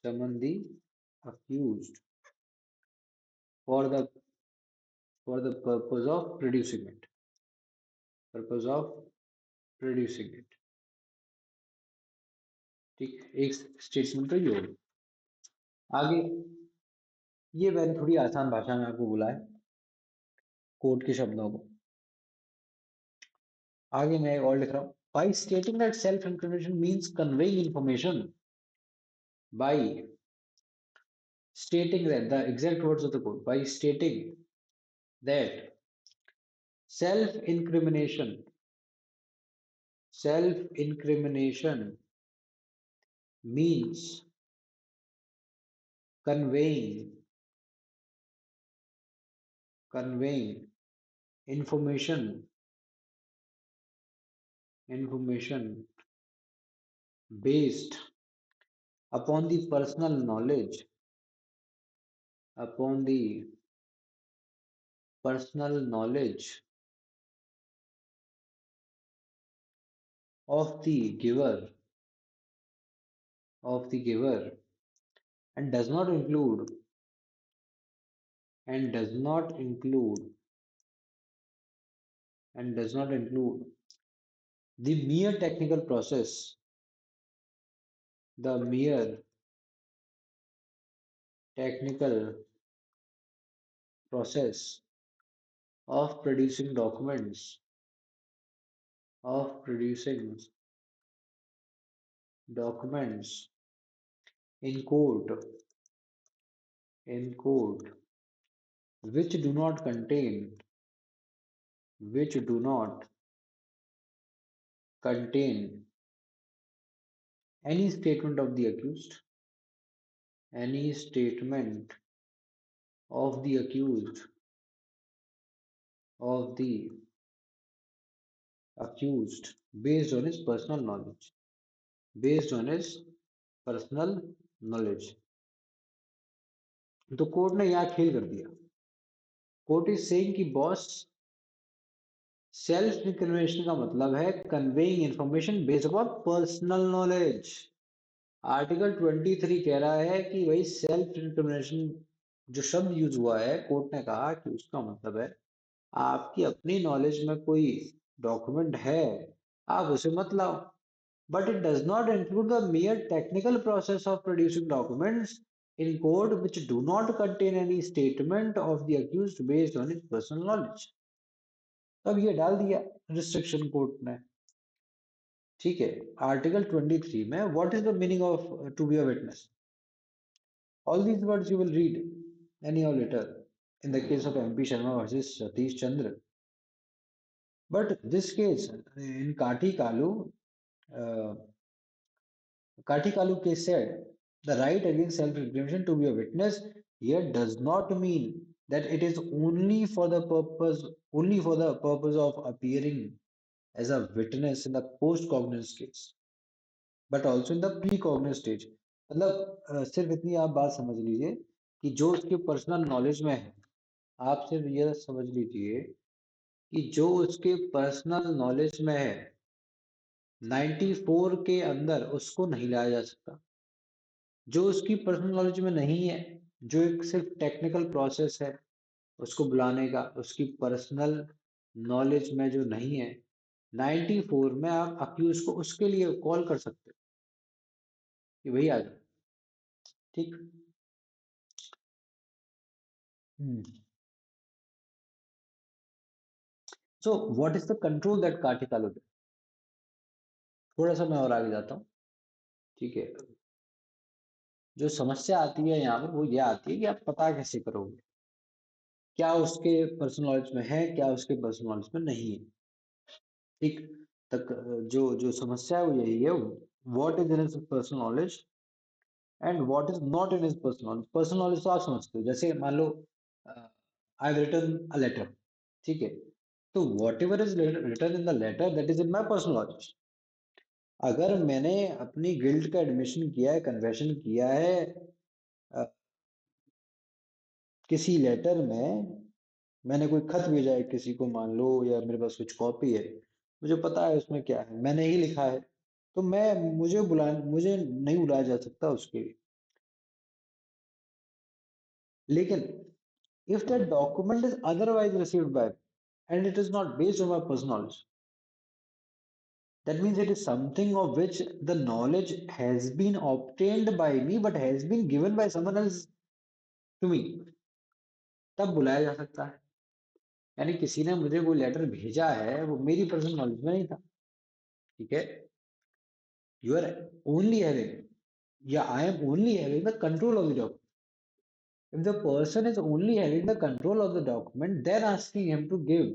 summon the accused for the purpose of producing it, purpose of producing it। ठीक, एक स्टेटमेंट तो ये होगी। आगे, ये मैंने थोड़ी आसान भाषा में आपको बोला है कोर्ट के शब्दों को। आगे मैं और लिख रहा हूँ, by stating that self incrimination means conveying information, by stating that, the exact words of the court, by stating that self incrimination, self incrimination means conveying, conveying information, information based upon the personal knowledge, upon the personal knowledge of the giver of the giver and does not include and does not include the mere technical process the mere technical process of producing documents in court which do not contain which do not contain any statement of the accused any statement of the accused of the accused based on his personal knowledge based on his personal knowledge तो कोर्ट ने यहाँ खेल कर दिया कोर्ट इज सेइंग कि बॉस सेल्फ इंक्रिमिनेशन का मतलब है conveying information based upon personal knowledge article 23 कह रहा है कि भाई सेल्फ इंक्रिमिनेशन जो शब्द यूज हुआ है कोर्ट ने कहा कि उसका मतलब है आपकी अपनी नॉलेज में कोई डॉक्यूमेंट है आप उसे मत लाओ but it does not include the mere technical process of producing documents in court which do not contain any statement of the accused based on his personal knowledge. अब ये डाल दिया रिस्ट्रिक्शन कोर्ट ने ठीक है आर्टिकल 23 में what is the meaning of to be a witness all these words you will read any or letter in the case of MP Sharma versus Satish Chandra. But this case in uh, Kati Kalu case said the right against self-incrimination to be a witness here does not mean that it is only for the purpose of appearing as a witness in the post-cognizance case, but also in the pre-cognizance stage. मतलब सिर्फ इतनी आप बात समझ लीजिए कि जो उसके पर्सनल नॉलेज में है आप सिर्फ ये समझ लीजिए कि जो उसके पर्सनल नॉलेज में है 94 के अंदर उसको नहीं लाया जा सकता जो उसकी पर्सनल नॉलेज में नहीं है जो एक सिर्फ टेक्निकल प्रोसेस है उसको बुलाने का उसकी पर्सनल नॉलेज में जो नहीं है 94 में आप अक्यूज को उसके लिए कॉल कर सकते हो कि भाई आ जाओ ठीक so what is the control that कार्टिकल थोड़ा सा मैं और आगे जाता हूँ ठीक है जो समस्या आती है यहाँ पर वो ये आती है कि आप पता कैसे करोगे क्या उसके पर्सनल नॉलेज में है क्या उसके पर्सनल नॉलेज में नहीं है ठीक तक जो जो समस्या है वो यही है what is in his personal knowledge and what is not in his personal knowledge तो आप समझते हो जैसे मान लो I have written a letter ठीक है तो whatever is written in the letter that is in my personal knowledge अगर मैंने अपनी गिल्ट का एडमिशन किया है कन्फेशन किया है अ, किसी लेटर में मैंने कोई खत भेजा है किसी को मान लो या मेरे पास कुछ कॉपी है मुझे पता है उसमें क्या है मैंने ही लिखा है तो मैं मुझे नहीं बुलाया जा सकता उसके लिए लेकिन if that document is otherwise received by and it is not based on my personal knowledge that means it is something of which the knowledge has been obtained by me but has been given by someone else to me तब बुलाया जा सकता है यानी किसी ने मुझे वो लेटर भेजा है वो मेरी पर्सनल नॉलेज में नहीं था ठीक है यू आर ओनली हैविंग या I am only having the control of the document if the person is only having the control of the document then asking him to give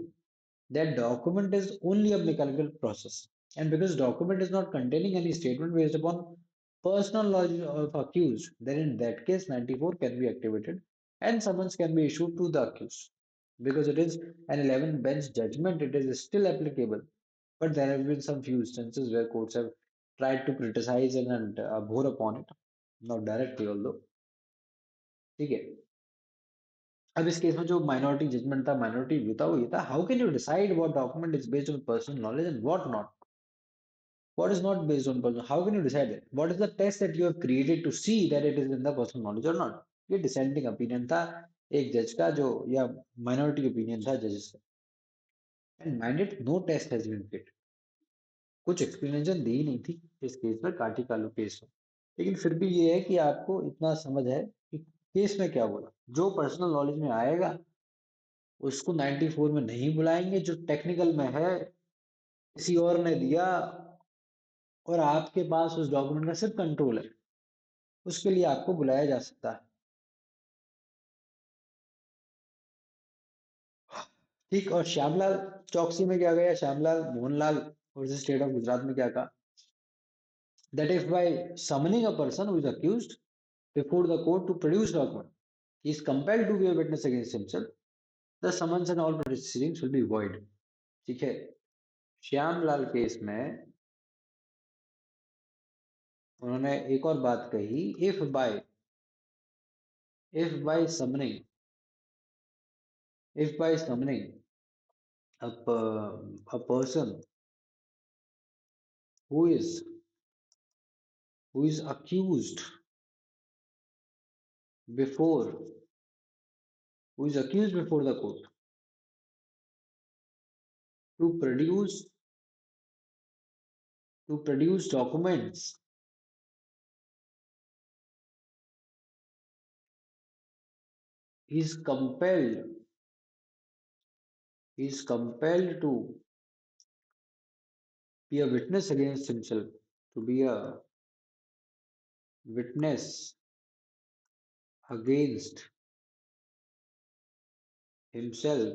that document is only a mechanical process. And because document is not containing any statement based upon personal knowledge of accused, then in that case 94 can be activated and summons can be issued to the accused. Because it is an 11 bench judgment, it is still applicable. But there have been some few instances where courts have tried to criticize and abhor upon it, not directly although. ठीक है अब इस केस में जो माइनॉरिटी जजमेंट था, माइनॉरिटी व्यू था, वो ये था, how can you decide what document is based on personal knowledge and what not, what is not based on personal, how can you decide it, what is the test that you have created to see that it is in the personal knowledge or not. ये डिसेंडिंग ओपिनियन था एक जज का, जो या माइनॉरिटी ओपिनियन था जजेस का, and minded no test has been fit, कुछ एक्सप्लेनेशन दी नहीं थी इस केस में, काटी कालू केस में। लेकिन फिर भी ये है कि आपको इतना समझ है कि केस में क्या बोला, जो पर्सनल नॉलेज में आएगा उसको 94 में नहीं बुलाएंगे, जो टेक्निकल में है किसी और ने दिया और आपके पास उस डॉक्यूमेंट का सिर्फ कंट्रोल है, उसके लिए आपको बुलाया जा सकता है। ठीक, और श्यामलाल चौकसी में क्या गया, Shyamlal Mohanlal versus state of Gujarat में क्या कहा, that if by summoning a person who is accused before the court to produce document, he is compelled to be a witness against himself, the summons and all proceedings will be void. ठीक है, श्यामलाल केस में उन्होंने एक और बात कही, if by summoning if by summoning a person who is accused before before the court to produce documents, he is compelled to be a witness against himself, to be a witness against himself,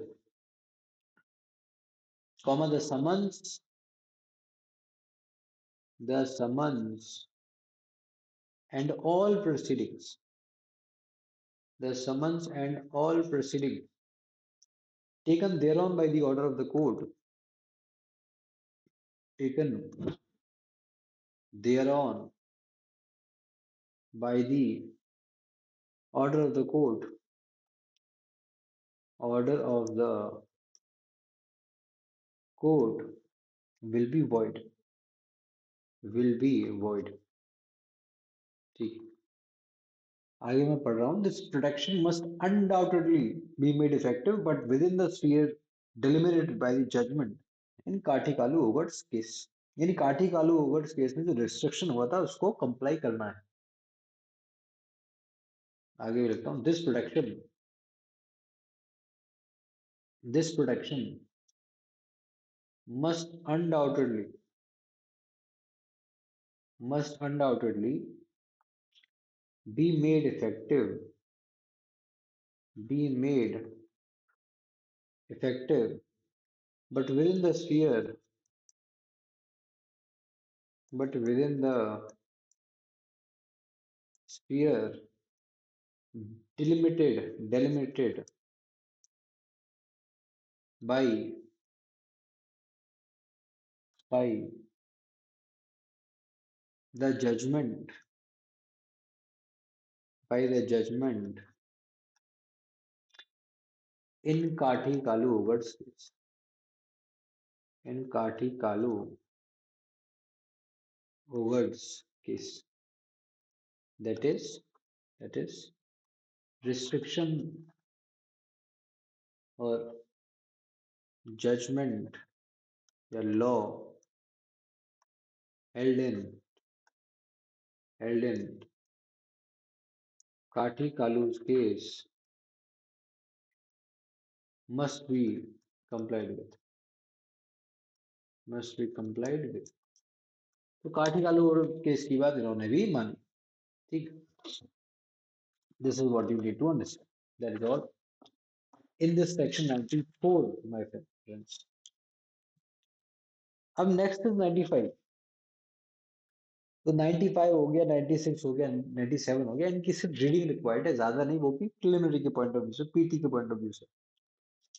comma, the summons and all proceedings, the summons and all proceedings taken thereon by the order of the court, taken thereon by the order of the court, order of the court will be void। ठीक, आगे मैं पढ़ रहा हूँ, this protection must undoubtedly be made effective but within the sphere delimited by the judgment in Kathi Kalu ओवर्ट्स case, यानी काठी कालू ओवर्ट्स केस में जो रिस्ट्रिक्शन हुआ था उसको कंप्लाई करना है। आगे भी लिखता हूँ, this protection must undoubtedly be made effective be made effective but within the sphere but within the sphere delimited by by the judgment by the judgment in Kathi Kalu Ogar's case. In Kathi Kalu Ogar's case, that is restriction or judgment, the law held in Kathi Kalu's case must be complied with. Must be complied with. तो काठी कालू और केस की बात इन्होंने भी मानी। ठीक, this is what you need to understand. That is all in this section 94, my friends. अब next is 95. तो 95 हो गया, 96 हो गया, 97 हो गया, इनकी सिर्फ रीडिंग रिक्वायर्ड है, ज्यादा नहीं, वो भी प्रिलिमिनरी के पॉइंट ऑफ व्यू से, पीटी के पॉइंट ऑफ व्यू से।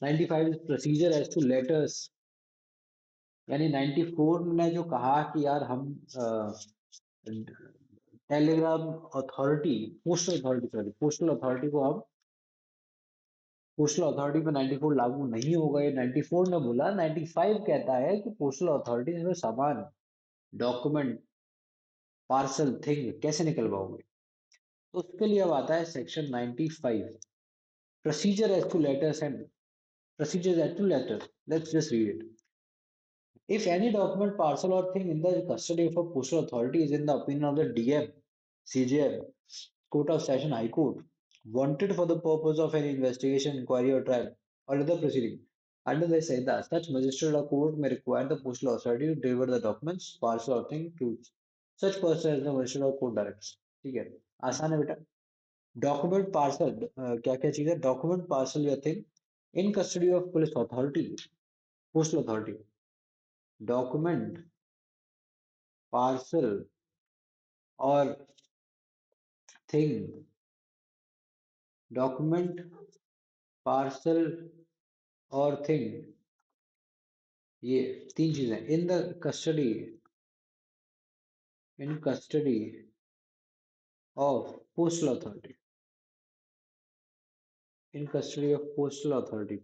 95 is procedure as to letters, यानी 94 ने जो कहा कि यार हम टेलीग्राम अथॉरिटी, पोस्टल अथॉरिटी को हम पोस्टल अथॉरिटी पे 94 लागू नहीं होगा, ये 94 ने बोला। 95 कहता है कि पोस्टल अथॉरिटी में सामान, डॉक्यूमेंट, पार्सल, थिंग कैसे निकलवाओगे। तो उसके लिए अब आता है section 95, procedure as to letters and procedures as to letter. Let's just read it. If any document, parcel, or thing in the custody of a postal authority is in the opinion of the DM, CJM, Court of Session, High Court, wanted for the purpose of any investigation, inquiry, or trial, or other proceeding, under the SEDA, such magistrate or court may require the postal authority to deliver the documents, parcel, or thing to such person as the magistrate or court directs. ठीक है, आसान है बेटा। डॉक्यूमेंट पार्सल, क्या क्या चीज है, डॉक्यूमेंट पार्सल या thing in custody of police authority, postal authority, document, parcel और थिंग, डॉक्यूमेंट, पार्सल और थिंग, ये तीन चीजें इन the custody, in custody of postal authority, in custody of postal authority.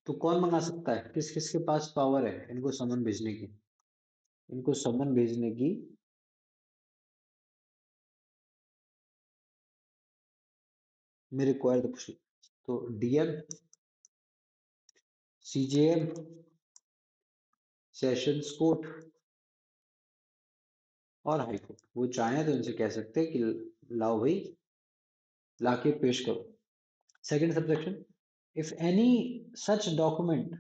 तो कौन मंगा सकता है, किस किसके पास पावर है इनको समन भेजने की, इनको समन भेजने की। मेरे रिक्वायर तो डीएम, सीजेएम, सेशंस कोर्ट और हाई कोर्ट, वो चाहे तो उनसे कह सकते हैं कि लाओ भाई, लाके पेश करो। Second subsection, if any such document,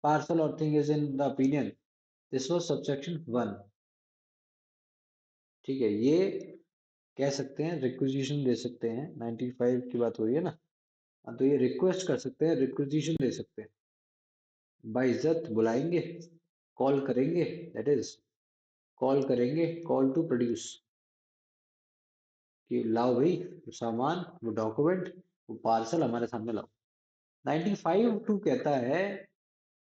parcel और thing is in the opinion, this was subsection 1। ठीक है, ये कह सकते हैं, रिक्विजिशन दे सकते हैं, 95 की बात हो रही है ना। हाँ, तो ये रिक्वेस्ट कर सकते हैं, रिक्विजिशन दे सकते हैं, बाइज्जत बुलाएंगे, कॉल करेंगे, दैट इज कॉल करेंगे, कॉल टू प्रोड्यूस, कि लाओ भाई वो सामान, वो डॉक्यूमेंट, वो पार्सल हमारे सामने लाओ। 95(2) कहता है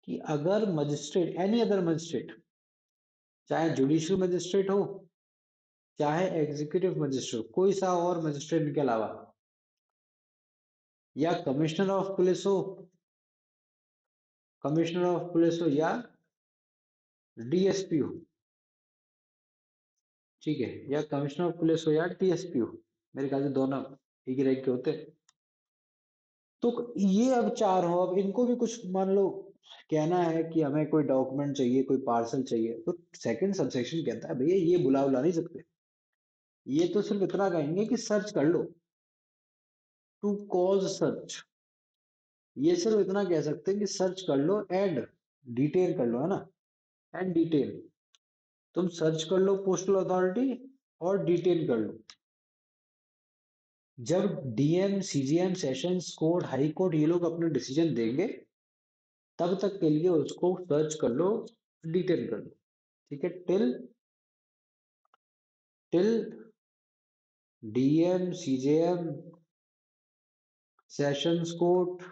कि अगर मजिस्ट्रेट, एनी अदर मजिस्ट्रेट, चाहे जुडिशियल मजिस्ट्रेट हो, चाहे एग्जीक्यूटिव मजिस्ट्रेट, कोई सा और मजिस्ट्रेट इनके अलावा, या कमिश्नर ऑफ पुलिस हो, कमिश्नर ऑफ पुलिस हो या डीएसपी हो, ठीक है, या कमिश्नर ऑफ पुलिस हो या टीएसपी हो, मेरे ख्याल से दोनों एक ही रैंक के होते हैं। तो ये अब चार हो, अब इनको भी कुछ मान लो कहना है कि हमें कोई डॉक्यूमेंट चाहिए, कोई पार्सल चाहिए, तो सेकंड सबसेक्शन कहता है भैया ये बुला नहीं सकते, ये तो सिर्फ इतना कहेंगे कि सर्च कर लो, टू कॉज सर्च, ये सिर्फ इतना कह सकते हैं कि सर्च कर लो एंड डिटेल कर लो, है ना, एंड डिटेल, तुम सर्च कर लो पोस्टल अथॉरिटी और डिटेल कर लो। जब DM, CGM, sessions court, high court ये लोग अपना डिसीजन देंगे, तब तक के लिए उसको सर्च कर लो, डिटेल कर लो। ठीक है, till till DM, CJM, sessions court,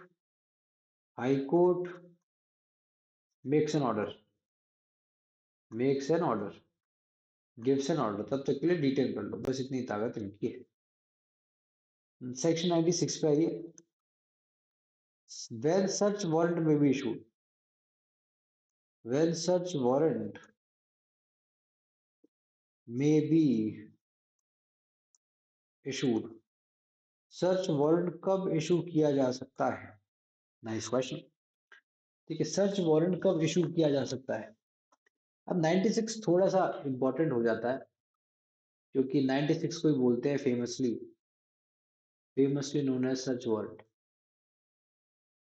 high court makes an order, makes an order, gives an order, तब तक के लिए डिटेल कर लो, बस इतनी ताकत इनकी है। सेक्शन 96 पे आइए, when such warrant may be issued, when such warrant may be issued, search warrant कब इशू किया जा सकता है, नाइस क्वेश्चन। ठीक है, सर्च वारंट कब इशू किया जा सकता है। अब 96 थोड़ा सा इंपॉर्टेंट हो जाता है, क्योंकि 96 को ही बोलते हैं famously, famously known as search warrant,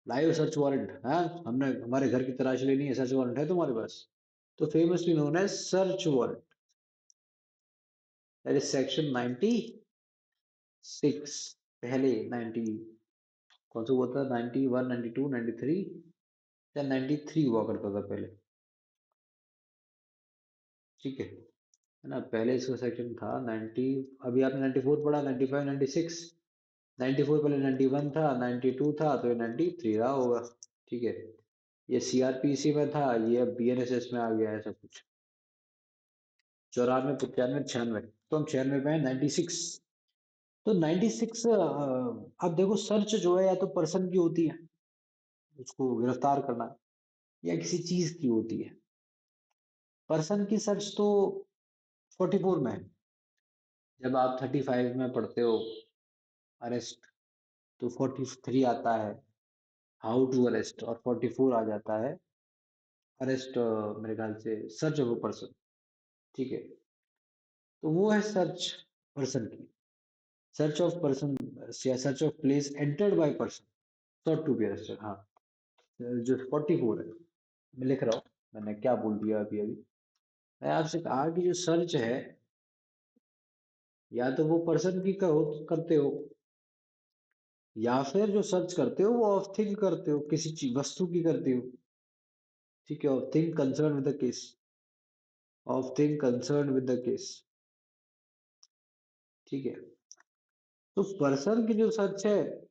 live search warrant. हाँ, हमने हमारे घर की तलाशी लेनी है, सर्च वारंट है तुम्हारे पास, तो famously known as search warrant, that is section 96। पहले 90, कौन सा हुआ था, 91, 92, 93 या 93 हुआ करता था पहले। ठीक है ना, पहले इसका सेक्शन था 90, अभी आपने 94 पढ़ा, 95, 96, 94 पहले 91 था, 92 था, तो ये 93 रहा होगा। ठीक है, ये सीआरपीसी में था, ये अब बीएनएसएस में आ गया है सब कुछ। 94, 95, 96, तो हम 96 पे हैं 96। तो 96 अब देखो सर्च जो है या तो पर्सन की होती है, उसको गिरफ्तार करना, या किसी चीज की होती है। पर्सन की सर्च तो 44 में है। जब आप 35 में पढ़ते हो अरेस्ट, तो 43 आता है हाउ टू अरेस्ट, और 44 आ जाता है अरेस्ट, मेरे ख्याल से सर्च ऑफ अ पर्सन। ठीक है, तो वो है सर्च पर्सन की। सर्च ऑफ पर्सन या search of place entered by person sought to be arrested. हाँ, जो 44 है, मैं लिख रहा हूँ, मैंने क्या बोल दिया अभी अभी। मैं आपसे कहा कि जो सर्च है, या तो वो पर्सन की कहो करते हो, या फिर जो सर्च करते हो वो ऑफ थिंग करते हो, किसी चीज वस्तु की करते हो। ठीक है, of thing concern with the case, of thing concern with the case. ठीक है, तो पर्सन की जो सर्च है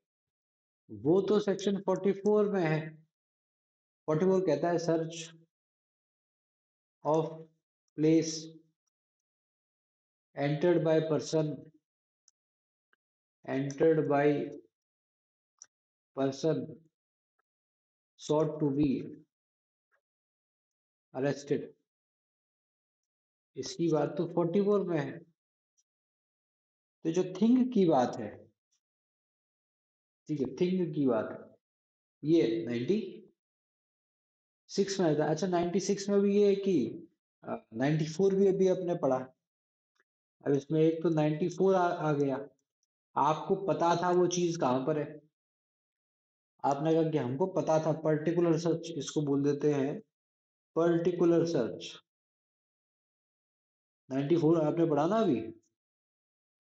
वो तो सेक्शन 44 में है। 44 कहता है search of place entered by person, entered by person sought to be arrested. इसकी बात तो 44 में है। तो जो थिंग की बात है, ठीक है, थिंग की बात है, ये 96 में आता है। अच्छा, 96 में भी ये है कि 94 भी अभी अपने पढ़ा। अब इसमें एक तो 94 आ गया, आपको पता था वो चीज कहां पर है। आपने कहा कि हमको पता था, पर्टिकुलर सर्च इसको बोल देते हैं, पर्टिकुलर सर्च। 94 आपने पढ़ा ना अभी,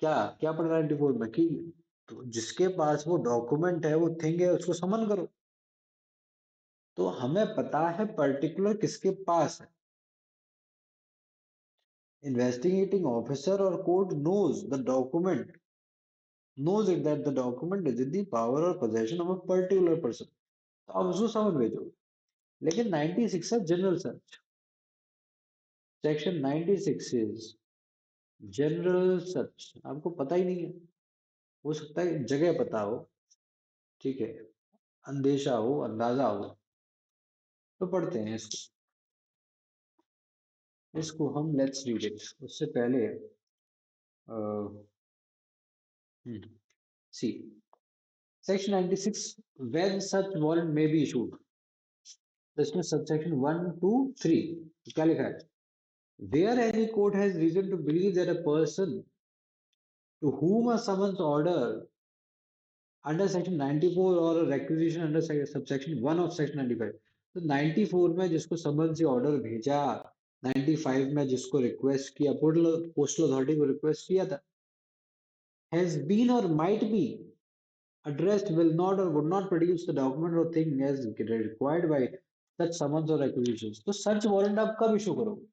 क्या क्या पढ़ा 94 में कि तो जिसके पास वो डॉक्यूमेंट है, वो थिंग है, उसको समन करो। तो हमें पता है पर्टिकुलर किसके पास है। इन्वेस्टिगेटिंग ऑफिसर और court knows the document, knows it that the document is in the power or possession of a particular person, तो आप उसको समन भेजोगे। लेकिन 96 है general search. Section 96 is general search. आपको पता ही नहीं है, हो सकता है जगह पता हो, ठीक है, अंदेशा हो, अंदाजा हो, तो पढ़ते हैं इसको। इसको हम लेट्स रीड इट, उससे पहले C section 96, when such warrant may be issued, तो इसमें सबसेक्शन 1 2 3 क्या लिखा है? Where any court has reason to believe that a person to whom a summons order under section 94 or a requisition under subsection 1 of section 95, तो 94 में जिसको समन से ऑर्डर भेजा, 95 में जिसको रिक्वेस्ट किया, पोस्टल अथॉरिटी को रिक्वेस्ट किया था, has been or might be addressed, will not or would not produce the document or thing as required by such summons or requisitions, तो सर्च वारंट आप कब इशू करोगे?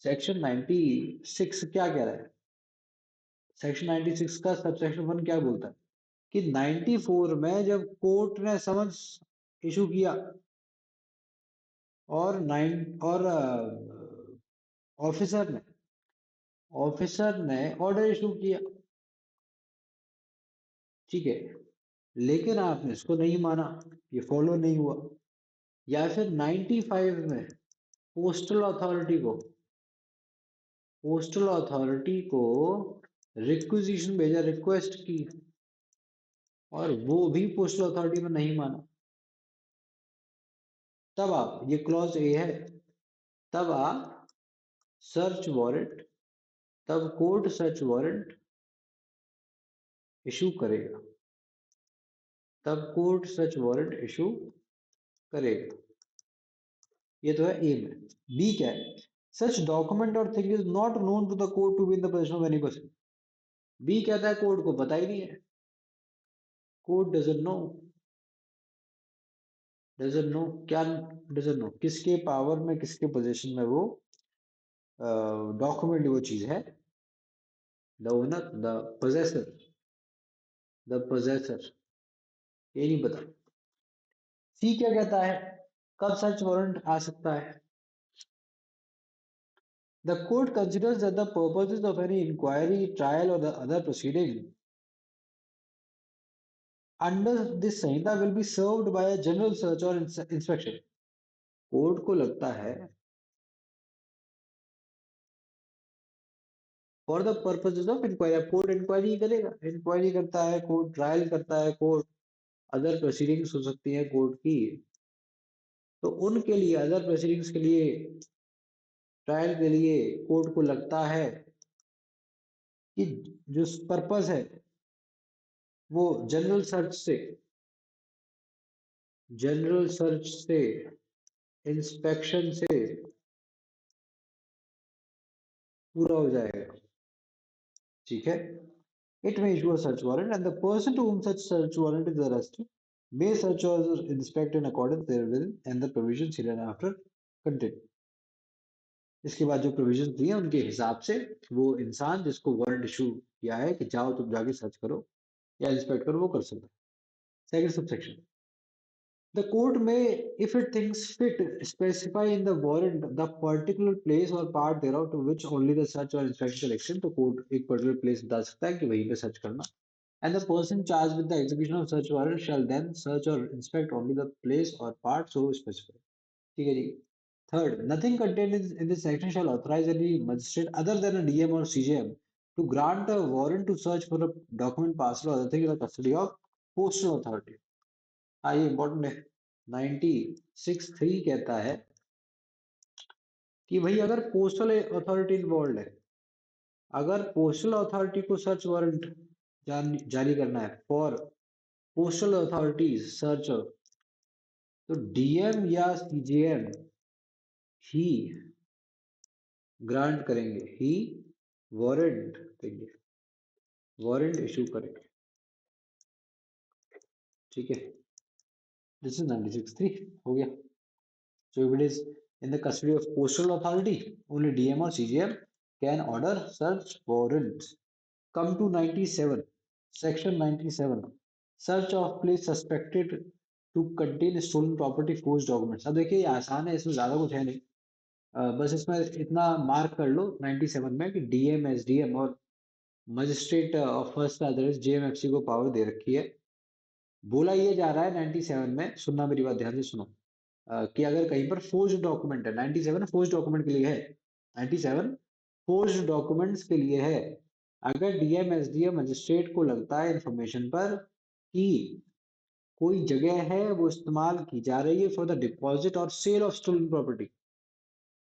सेक्शन 96 क्या कह रहा है? सेक्शन 96 का सबसेक्शन 1 क्या बोलता है कि 94 में जब कोर्ट ने समन्स इशू किया और ऑफिसर ने ऑर्डर इशू किया, ठीक है, लेकिन आपने इसको नहीं माना, ये फॉलो नहीं हुआ, या फिर 95 में पोस्टल अथॉरिटी को रिक्विजिशन भेजा, रिक्वेस्ट की, और वो भी पोस्टल अथॉरिटी में नहीं माना, तब आप, ये क्लॉज ए है, तब आप सर्च वारंट, तब कोर्ट सर्च वारंट इशू करेगा, तब कोर्ट सर्च वारंट इशू करेगा। ये तो है ए में। बी क्या है? Such document or thing is not known to the court to be in the position of any person. B कहता है कोर्ट को पता ही नहीं है, court doesn't know, doesn't know क्या, डजंट नो किसके पावर में, किसके पोजीशन में वो डॉक्यूमेंट, वो चीज है, द ओनर, द पोजेसर, ये नहीं पता। सी क्या कहता है, कब सर्च वारंट आ सकता है? The court considers that the purposes of any inquiry, trial, or the other proceeding under this संहिता will be served by a general search or inspection. Court को लगता है for the purposes of inquiry, court inquiry करेगा, इंक्वायरी करता है कोर्ट, ट्रायल करता है कोर्ट, अदर प्रोसीडिंग्स हो सकती है कोर्ट की, तो उनके लिए अदर प्रोसीडिंग्स के लिए, ट्रायल के लिए कोर्ट को लगता है कि जो पर्पस है वो जनरल सर्च से, इंस्पेक्शन से पूरा हो जाएगा, ठीक है। इट में issue a search warrant and the person to whom such search warrant is arrested may search or inspect in accordance therewith and the provisions hereinafter contained. इसके बाद जो प्रोविजन दिए हैं उनके हिसाब से वो इंसान जिसको वारंट इशू किया है कि जाओ तुम जाके सर्च करो या इंस्पेक्ट करो, वो कर सकता है। Second subsection, the court may, if it thinks fit, specify in the warrant the particular place or part thereof to which only the search or inspection shall extend. तो कोर्ट एक पर्टिकुलर प्लेस बता सकता है कि वहीं पे सर्च करना, and the person charged with the execution of such warrant shall then search or inspect only the place or part so specified. ठीक है जी। Third, nothing contained in this section shall authorize any magistrate other than a DM or CJM to grant a warrant to search for a document, parcel or other thing in the custody of postal authority. हाँ ये इम्पोर्टेंट है। 96(3) कहता है कि भाई अगर पोस्टल अथॉरिटी इन्वॉल्व है, अगर पोस्टल अथॉरिटी को सर्च वारंट जारी करना है फॉर पोस्टल अथॉरिटीज सर्च, तो डीएम या सीजीएम ही ग्रांट करेंगे, ही वारंट देंगे, वारंट इशू करेंगे, ठीक है। दिस इज 96(3) हो गया। So if it is in the custody of postal authority, only DM or CGM can order search warrants. Come to 97, section 97, search of place suspected to contain stolen property, forged documents. अब देखिए ये आसान है, इसमें ज्यादा कुछ है नहीं, बस इसमें इतना मार्क कर लो 97 में कि डीएम, एसडीएम और magistrate of first others JMFC को पावर दे रखी है। बोला ये जा रहा है 97 में, सुनना मेरी बात ध्यान से सुनो, कि अगर कहीं पर फोर्ज डॉक्यूमेंट है, 97 फोर्ज डॉक्यूमेंट के लिए है, 97 फोर्ज डॉक्यूमेंट्स के लिए है। अगर डीएम एसडीएम मजिस्ट्रेट को लगता है इंफॉर्मेशन पर कि कोई जगह है वो इस्तेमाल की जा रही है फॉर द डिपॉजिट और सेल ऑफ स्टोलन प्रॉपर्टी,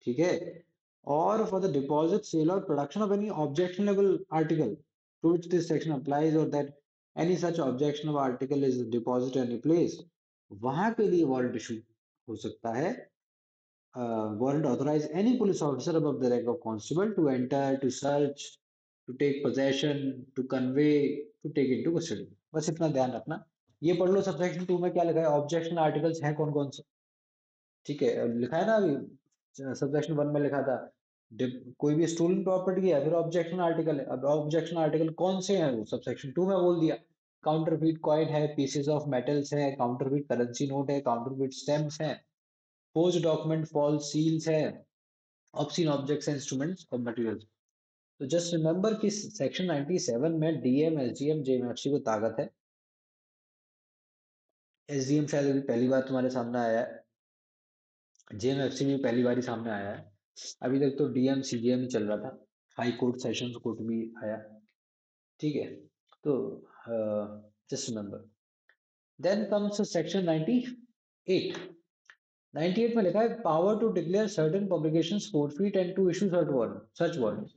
ठीक है, और फॉर द डिपॉजिट, सेल और production of any objectionable article to which this section applies और that any such objectionable article is deposit any place, वहां के लिए वारंट इशू हो सकता है। Warrant authorize any police officer above the rank of constable to enter, to search, to take possession, to convey, to take into custody. बस इतना ध्यान रखना। ये पढ़ लो सबसेक्शन 2 में क्या लिखा है, ऑब्जेक्शन आर्टिकल्स हैं कौन कौन से, ठीक है, लिखा है ना अभी, सबसेक्शन 1 में लिखा था कोई भी स्टोलन प्रॉपर्टी है फिर ऑब्जेक्शन आर्टिकल है। अब ऑब्जेक्शन आर्टिकल कौन से हैं वो सबसेक्शन 2 में बोल दिया, काउंटरफीट कॉइन है, पीसेस ऑफ मेटल्स है, काउंटरफीट करेंसी नोट है, काउंटरफीट स्टैम्प्स हैं, फोर्ज डॉक्यूमेंट, फॉल्स सील्स है, ऑब्ससीन ऑब्जेक्ट्स एंड इंस्ट्रूमेंट्स और मटेरियल्स। तो जस्ट रिमेंबर कि सेक्शन 97 में डीएम, एसडीएम, जेएमएफसी को ताकत है। एसडीएम शायद अभी पहली बार तुम्हारे सामने आया है, जेएमएफसी भी पहली बार ही सामने आया है, अभी तक तो डीएम सीजीएम ही चल रहा था, हाई कोर्ट, सेशंस कोर्ट भी आया, ठीक है। तो just remember, then comes section 98। 98 में लिखा है power to declare certain publications forfeit and to issue search warrant,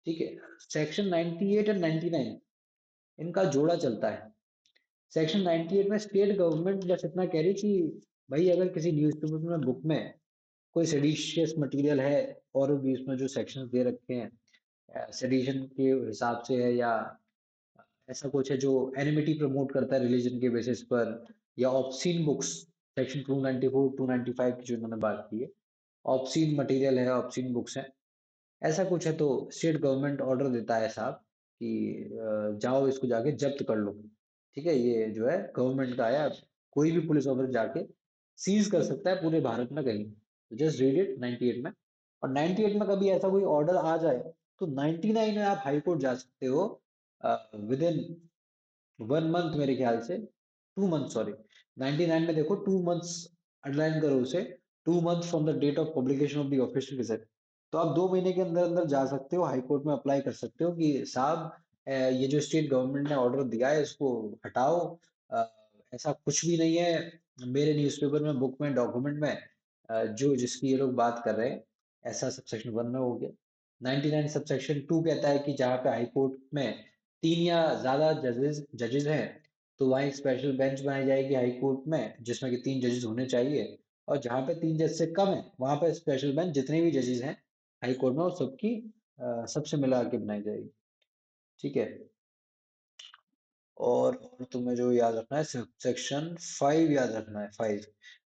ठीक है। सेक्शन 98 एंड 99 इनका जोड़ा चलता है। सेक्शन 98 में स्टेट गवर्नमेंट बस इतना कह रही कि भाई अगर किसी न्यूज़पेपर में, बुक में कोई सेडिशियस मटेरियल है, और भी इसमें जो सेक्शंस दे रखे हैं सेडिशन के हिसाब से है, या ऐसा कुछ है जो एनिमिटी प्रमोट करता है रिलीजन के बेसिस पर, या ऑब्सीन बुक्स, सेक्शन 294 295 की जो इन्होंने बात की है, ऑब्सीन मटेरियल है, ऑब्सीन बुक्स हैं, ऐसा कुछ है, तो स्टेट गवर्नमेंट ऑर्डर देता है साहब कि जाओ इसको जाके जब्त कर लो, ठीक है। ये जो है गवर्नमेंट का आया, कोई भी पुलिस ऑफिसर जाके सीज कर सकता है पूरे भारत में कहीं, तो जस्ट रीड इट 98 में। और 98 में कभी ऐसा कोई ऑर्डर आ जाए तो 99 में आप हाई कोर्ट जा सकते हो विद इन 1 मंथ, मेरे ख्याल से 2 मंथ, सॉरी, 99 में देखो 2 मंथ्स, अंडरलाइन करो उसे, 2 month from the date of publication of the official gazette. तो आप 2 महीने के अंदर अंदर जा सकते हो, हाई कोर्ट में अप्लाई कर सकते हो कि साहब ये जो स्टेट गवर्नमेंट ने ऑर्डर दिया है इसको हटाओ। अ, ऐसा कुछ भी नहीं है मेरे न्यूज़पेपर में, बुक में, डॉक्यूमेंट में, जो जिसकी ये लोग बात कर रहे हैं। ऐसा सबसेक्शन 1 में हो गया। 99 सबसेक्शन 2 कहता है कि जहाँ पे हाई कोर्ट में 3 या ज्यादा जजेस जजेस हैं तो वहाँ एक स्पेशल बेंच बनाई जाएगी हाई कोर्ट में जिसमें कि 3 जजेस होने चाहिए। और जहाँ पे 3 जज से कम है वहाँ पे स्पेशल बेंच जितने भी जजेस हैं हाई कोर्ट में वो सबकी सबसे मिला के बनाई जाएगी। ठीक है। और तुम्हें जो याद रखना है, सेक्शन 5 याद रखना है।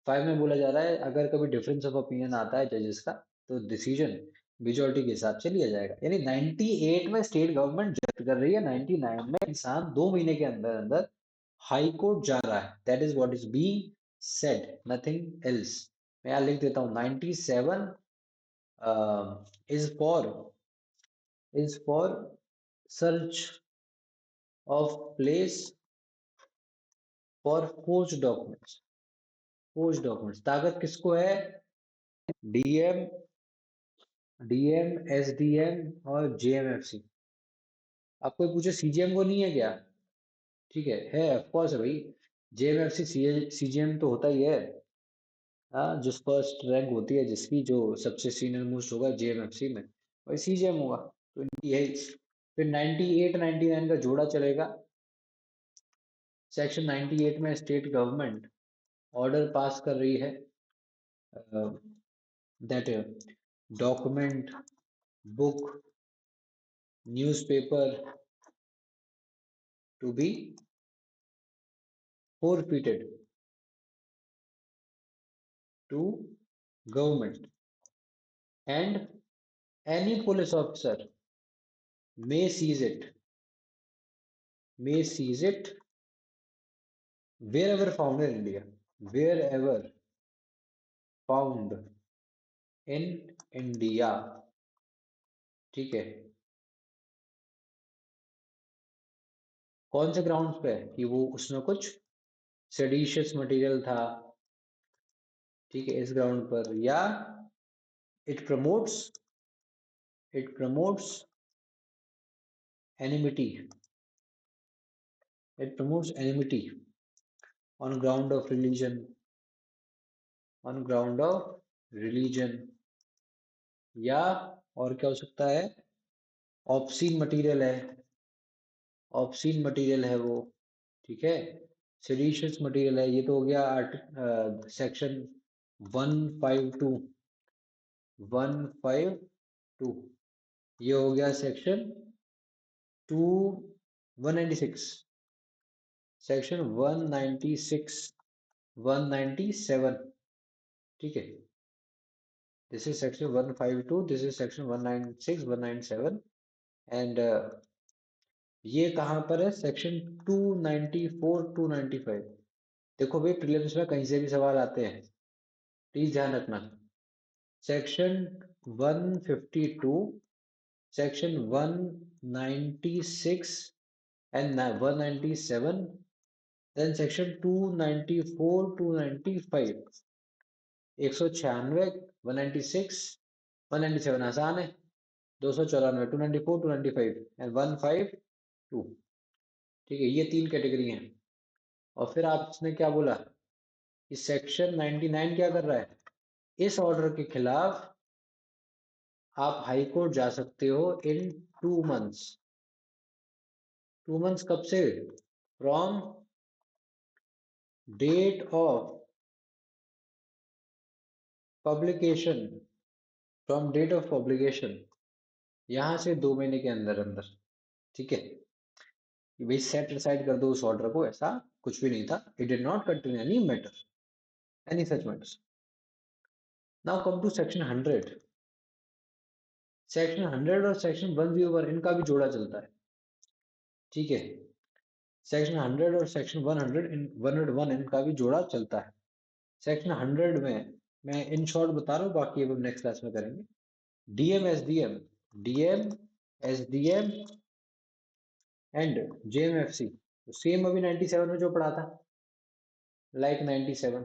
5 में बोला जा रहा है अगर कभी डिफरेंस ऑफ ओपिनियन आता है जजेस का तो डिसीजन मेजोरिटी के हिसाब से लिया जाएगा। यानी 98 में स्टेट गवर्नमेंट जब्त कर रही है, 99 में इंसान 2 महीने के अंदर अंदर हाई कोर्ट जा रहा है। That is what is being said, nothing else. मैं यहाँ लिख देता हूँ 97 is for search of place for forge documents. Forge documents ताकत किसको है? डीएम, एसडीएम और जेएमएफसी। आप कोई पूछे सीजीएम को नहीं है क्या? ठीक है ऑफ कोर्स है भाई। जेएमएफसी सीजीएम तो होता ही है। हाँ, जो फर्स्ट रैंक होती है जिसकी, जो सबसे सीनियर मोस्ट होगा जेएमएफसी में, वही सीजीएम होगा। तो इनकी है। फिर 98 99 का जोड़ा चलेगा। सेक्शन 98 में स्टेट गवर्नमेंट ऑर्डर पास कर रही है that document, book, newspaper to be forfeited to government, and any police officer may seize it, wherever found in India, wherever found in India। ठीक है। कौन से ग्राउंड्स पे? कि वो उसमें कुछ सेडिशियस मटेरियल था, ठीक है, इस ग्राउंड पर, या it promotes enmity, on ground of religion, on ground of religion, या और क्या हो सकता है? ऑब्सीन मटेरियल है, वो। ठीक है। सेडिशियस मटेरियल है, ये तो हो गया सेक्शन 152, 152। ये हो गया सेक्शन 196, सेक्शन 196, 197। ठीक है। This is section 152, this is section 196, 197, and ये कहाँ पर है? सेक्शन 294, 295। देखो भाई, प्रीलिम्स में कहीं से भी सवाल आते हैं, प्लीज ध्यान रखना। Section 152, section 196 and 197, then section 294, 295, 196, 196, 197 आसान है, 294, 294, 295 एंड 152। ठीक है, ये 3 कैटेगरी हैं। और फिर आपने क्या बोला कि सेक्शन 99 क्या कर रहा है? इस ऑर्डर के खिलाफ आप हाई कोर्ट जा सकते हो इन 2 मंथ्स। 2 मंथ्स कब से? फ्रॉम डेट ऑफ पब्लिकेशन, यहां से 2 महीने के अंदर अंदर। ठीक है। भाई सेट डिसाइड कर दो उस ऑर्डर को, ऐसा कुछ भी नहीं था। It did not contain any matter, any such matters. Now come to section 100। Section 100 और सेक्शन 101 इनका भी जोड़ा चलता है। ठीक है। सेक्शन 100 और सेक्शन 101 इनका भी जोड़ा चलता है। सेक्शन 100 में मैं इन शॉर्ट बता रहा हूँ, बाकी अब नेक्स्ट क्लास में करेंगे। DM SDM, DM SDM and JMFC, तो सेम अभी 97 में जो पढ़ा था, like 97।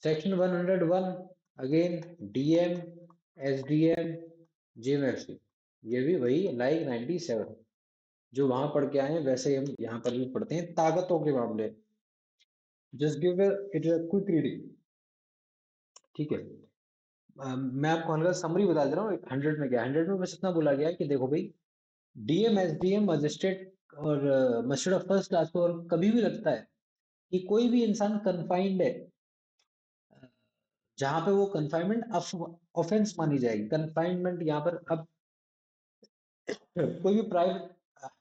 Section 101 again DM SDM JMFC, ये भी वही लाइक 97, जो वहां पढ़ के आए हैं वैसे ही हम यहाँ पर भी पढ़ते हैं ताकतों के मामले। Just give it a quick reading, ठीक है। मैं आपको हल्का समरी बता दे रहा हूँ। 100 में क्या, 100 में बस इतना बोला गया है कि देखो भाई, डीएम एसडीएम मजिस्ट्रेट और मजिस्ट्रेट ऑफ फर्स्ट क्लास को और कभी भी लगता है कि कोई भी इंसान कन्फाइंड है, जहां पे वो कन्फाइनमेंट ऑफेंस मानी जाएगी। कन्फाइनमेंट यहाँ पर अब कोई भी प्राइवेट,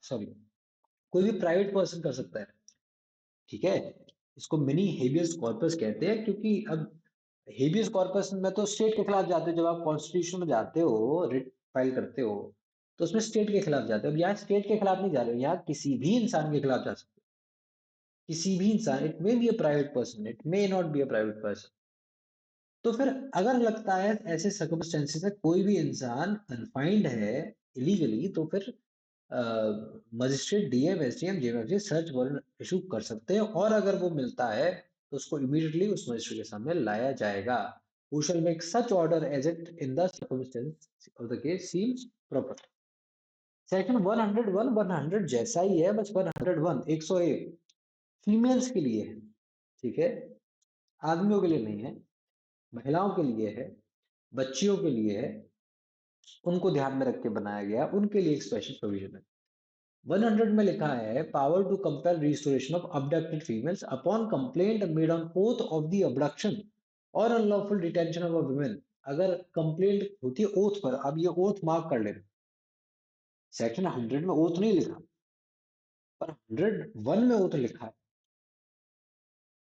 सॉरी, कोई भी प्राइवेट पर्सन कर सकता है, ठीक है। इसको मिनी हेबियस कॉर्पस कहते हैं, क्योंकि अब हेबियस कॉर्पस में तो स्टेट के खिलाफ जाते हो। जब आप कॉन्स्टिट्यूशन में जाते हो, रिट फाइल करते हो, तो उसमें स्टेट के खिलाफ जाते हो। अब यहाँ स्टेट के खिलाफ नहीं जा रहे हो, यहाँ किसी भी इंसान के खिलाफ जा सकते हो। किसी भी इंसान, it may be a private person, it may not be a private person. तो फिर अगर लगता है ऐसे सर्कमस्टेंसेस में कोई भी इंसान कन्फाइंड है इलीगली, तो फिर magistrate DM SDM JMFC search warrant issue कर सकते हैं, और अगर वो मिलता है तो उसको इमीडिएटली उस मजिस्ट्रेट के सामने लाया जाएगा। Who shall make such order as it in the circumstance of the case seems proper। Section 101 100 जैसा ही है, बस 101 101 फीमेल्स के लिए है, ठीक है, आदमियों के लिए नहीं है, महिलाओं के लिए है, बच्चियों के लिए है, उनको ध्यान में रख के बनाया गया, उनके लिए एक स्पेशल प्रोविजन है। 100 में लिखा है power to compel restoration of abducted females upon complaint made on oath of the abduction और unlawful detention of a women. अगर कंप्लेंट होती है ओथ पर, अब ये ओथ मार्क कर लेना, सेक्शन 100 में ओथ नहीं लिखा, पर 101 में ओथ लिखा है।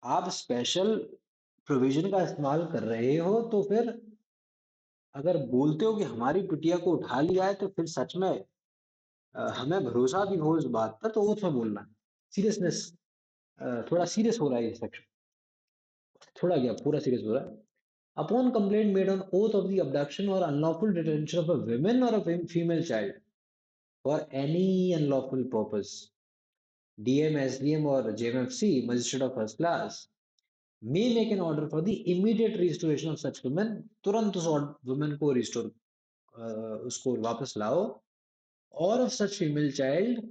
आप स्पेशल प्रोविजन का इस्तेमाल कर रहे हो, तो फिर अगर बोलते हो कि हमारी बिटिया को उठा लिया है, तो फिर सच में हमें भरोसा भी हो इस बात पर, तो ओथ में बोलना है। सीरियसनेस, थोड़ा सीरियस हो रहा है ये सेक्शन, थोड़ा क्या पूरा सीरियस हो रहा है। Upon complaint made on oath of the abduction or unlawful detention of a woman or a female child for any unlawful purpose, DM, SDM or JMFC, magistrate of first class, may make an order for the immediate restoration of such women। तुरंत उस वुमेन को रिस्टोर, उसको वापस लाओ, और ऑफ सच फीमेल चाइल्ड,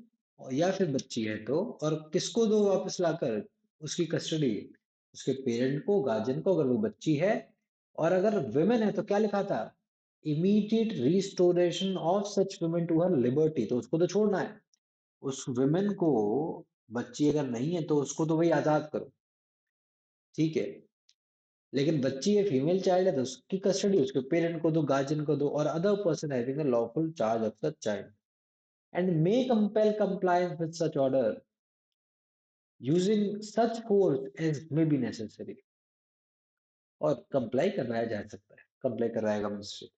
या फिर बच्ची है तो, और किसको दो वापस लाकर, उसकी कस्टडी उसके पेरेंट को, गार्जियन को, अगर वो बच्ची है। और अगर वुमेन है तो क्या लिखा था, immediate restoration of such women to her liberty, तो उसको तो छोड़ना है उस वुमेन को। बच्ची अगर नहीं है तो उसको तो भाई आजाद करो, ठीक है। लेकिन बच्ची है, फीमेल चाइल्ड है, तो उसकी कस्टडी उसके पेरेंट को दो, गार्जियन को दो, और other person having a lawful charge of such child and may compel compliance with such order using such force as may be necessary। और कंप्लाई करवाया जा सकता है, कंप्लाई करवाएगा मजिस्ट्रेट।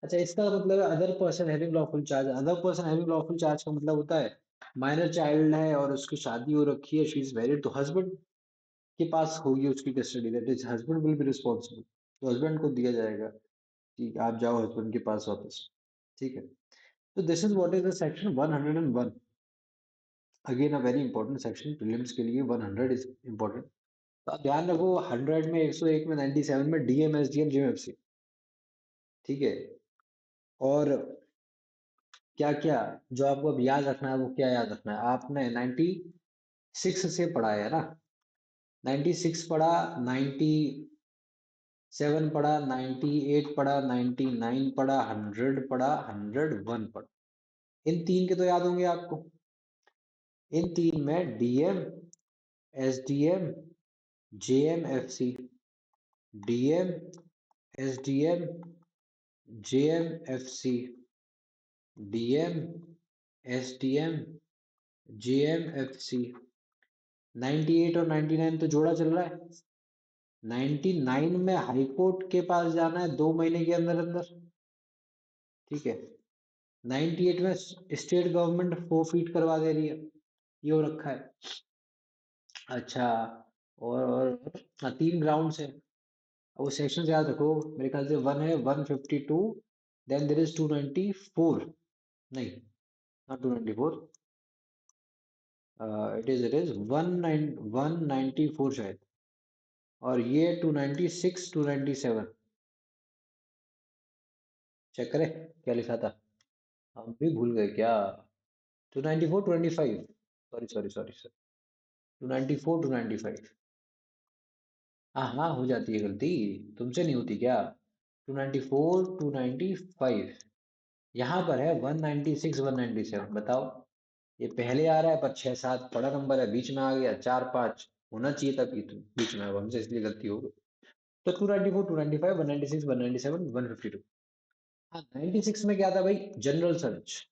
अच्छा, इसका मतलब है other person having lawful charge. Other person having lawful charge का मतलब होता है माइनर चाइल्ड है और उसकी शादी हो रखी है, शी इज मैरिड, तो हस्बैंड के पास होगी उसकी custody, that is husband will be responsible, तो हस्बैंड को दिया जाएगा कि आप जाओ हस्बैंड के पास वापस, ठीक है। तो this is what is the section 101। Again a very important section, prelims के लिए 100 इज इंपॉर्टेंट। तो आप ध्यान रखो, 100 में, 101 में, 97 में डीएम एसडीएम जेएमएफसी, ठीक है। और क्या क्या जो आपको अब याद रखना है, वो क्या याद रखना है, आपने 96 से पढ़ा है ना, 96 पढ़ा, 97 पढ़ा, 98 पढ़ा, 99 पढ़ा, 100 पढ़ा, 101 पढ़ा। इन तीन के तो याद होंगे आपको। इन तीन में DM SDM JMFC, DM SDM JMFC, DM SDM JMFC. 98 और 99 तो जोड़ा चल रहा है। 99 में हाई कोर्ट के पास जाना है 2 महीने के अंदर अंदर, ठीक है। 98 में स्टेट गवर्नमेंट फोरफीट करवा दे रही है, ये हो रखा है। अच्छा, और हाँ, 3 ग्राउंड है। अब वो सेक्शन याद रखो, मेरे ख्याल से वन है 152, देन देर इज 294, नहीं, नॉट 294, इट इज 194 शायद, और ये 296 297, चेक करें क्या लिखा था, हम भी भूल गए क्या। 294 295, सॉरी सॉरी सॉरी सर, 294 295, हाँ हाँ हो जाती है गलती, तुमसे नहीं होती क्या। 294 295, यहाँ पर है 196 197, बताओ। ये पहले आ रहा है पर 6 7 बड़ा नंबर है, बीच में आ गया 4 5, होना चाहिए था बीच में, अब हमसे इसलिए गलती हो गई। तो 294 295 196 197 152। हाँ 96 में क्या था भाई, जनरल सर्च,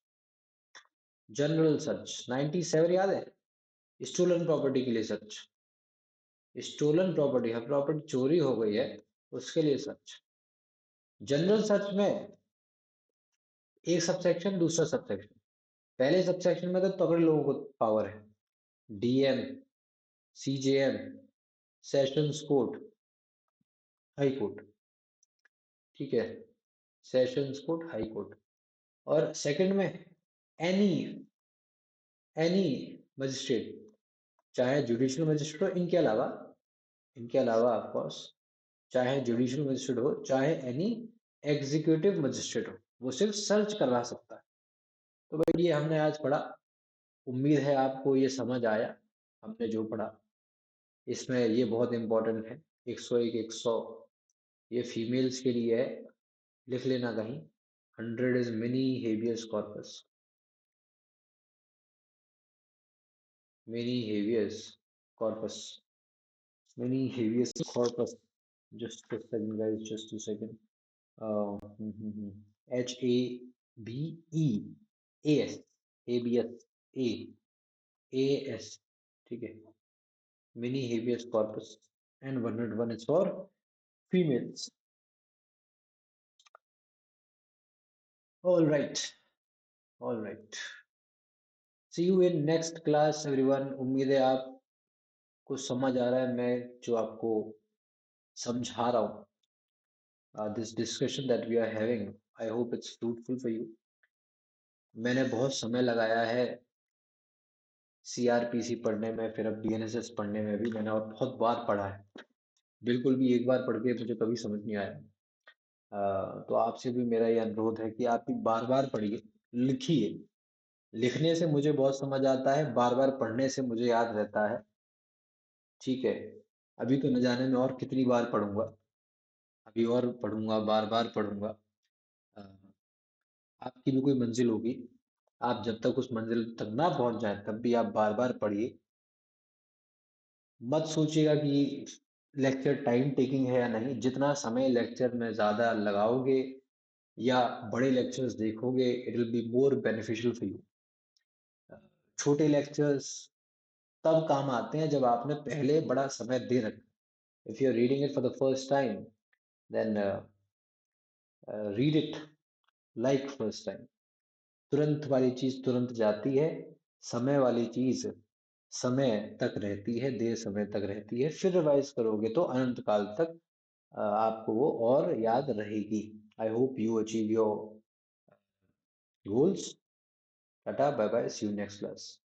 जनरल सर्च। 97 याद है, स्टोलन प्रॉपर्टी के लिए सर्च, स्टोलन प्रॉपर्टी, हाँ प्रॉपर्टी चोरी हो गई है उसके लिए सर्च। जनरल सर्च में एक सबसेक्शन दूसरा सबसेक्शन, पहले सबसेक्शन में तो तगड़े लोगों को पावर है, DM, CJM, sessions court, high court, ठीक है, सेशंस कोर्ट, हाई कोर्ट। और सेकंड में एनी, एनी मजिस्ट्रेट, चाहे जुडिशियल मजिस्ट्रेट हो, इनके अलावा ऑफ कोर्स, चाहे जुडिशियल मजिस्ट्रेट हो चाहे एनी एग्जीक्यूटिव मजिस्ट्रेट हो, वो सिर्फ सर्च करवा सकता है। तो भाई ये हमने आज पढ़ा, उम्मीद है आपको ये समझ आया, हमने जो पढ़ा इसमें ये बहुत इंपॉर्टेंट है। 101 100 ये फीमेल्स के लिए है, लिख लेना कहीं। 100 is mini habeas corpus, mini habeas corpus, mini habeas corpus. Just a second guys, just a second. HABEAS, ABS, AAS, ठीक है, mini habeas corpus, and 101 is for females. All right, all right. See you in next class everyone. उम्मीद है आपको समझ आ रहा है मैं जो आपको समझा रहा हूँ। This discussion that we are having, I hope it's fruitful for you. मैंने बहुत समय लगाया है सीआरपीसी पढ़ने में, फिर अब डीएनएसएस पढ़ने में भी मैंने, और बहुत बार पढ़ा है, बिल्कुल भी एक बार पढ़ के मुझे कभी समझ नहीं आया। तो आपसे भी मेरा ये अनुरोध है कि आप भी बार बार पढ़िए, लिखिए, लिखने से मुझे बहुत समझ आता है, बार बार पढ़ने से मुझे याद रहता है, ठीक है। अभी तो न जाने में और कितनी बार पढ़ूंगा, अभी और पढ़ूंगा, बार बार पढ़ूंगा। अ, आपकी भी कोई मंजिल होगी, आप जब तक उस मंजिल तक ना पहुंच जाए तब भी आप बार बार पढ़िए। मत सोचिएगा कि लेक्चर टाइम टेकिंग है या नहीं, जितना समय लेक्चर में ज़्यादा लगाओगे या बड़े लेक्चर्स देखोगे, it will be more beneficial for you. छोटे लेक्चर्स तब काम आते हैं जब आपने पहले बड़ा समय दे रखा। If you are reading it for the first time, then read it like first time. तुरंत वाली चीज तुरंत जाती है, समय वाली चीज समय तक रहती है, देर समय तक रहती है, फिर रिवाइज करोगे तो अनंत काल तक आपको वो और याद रहेगी। I hope you achieve your goals. Tata bye bye, see you next class.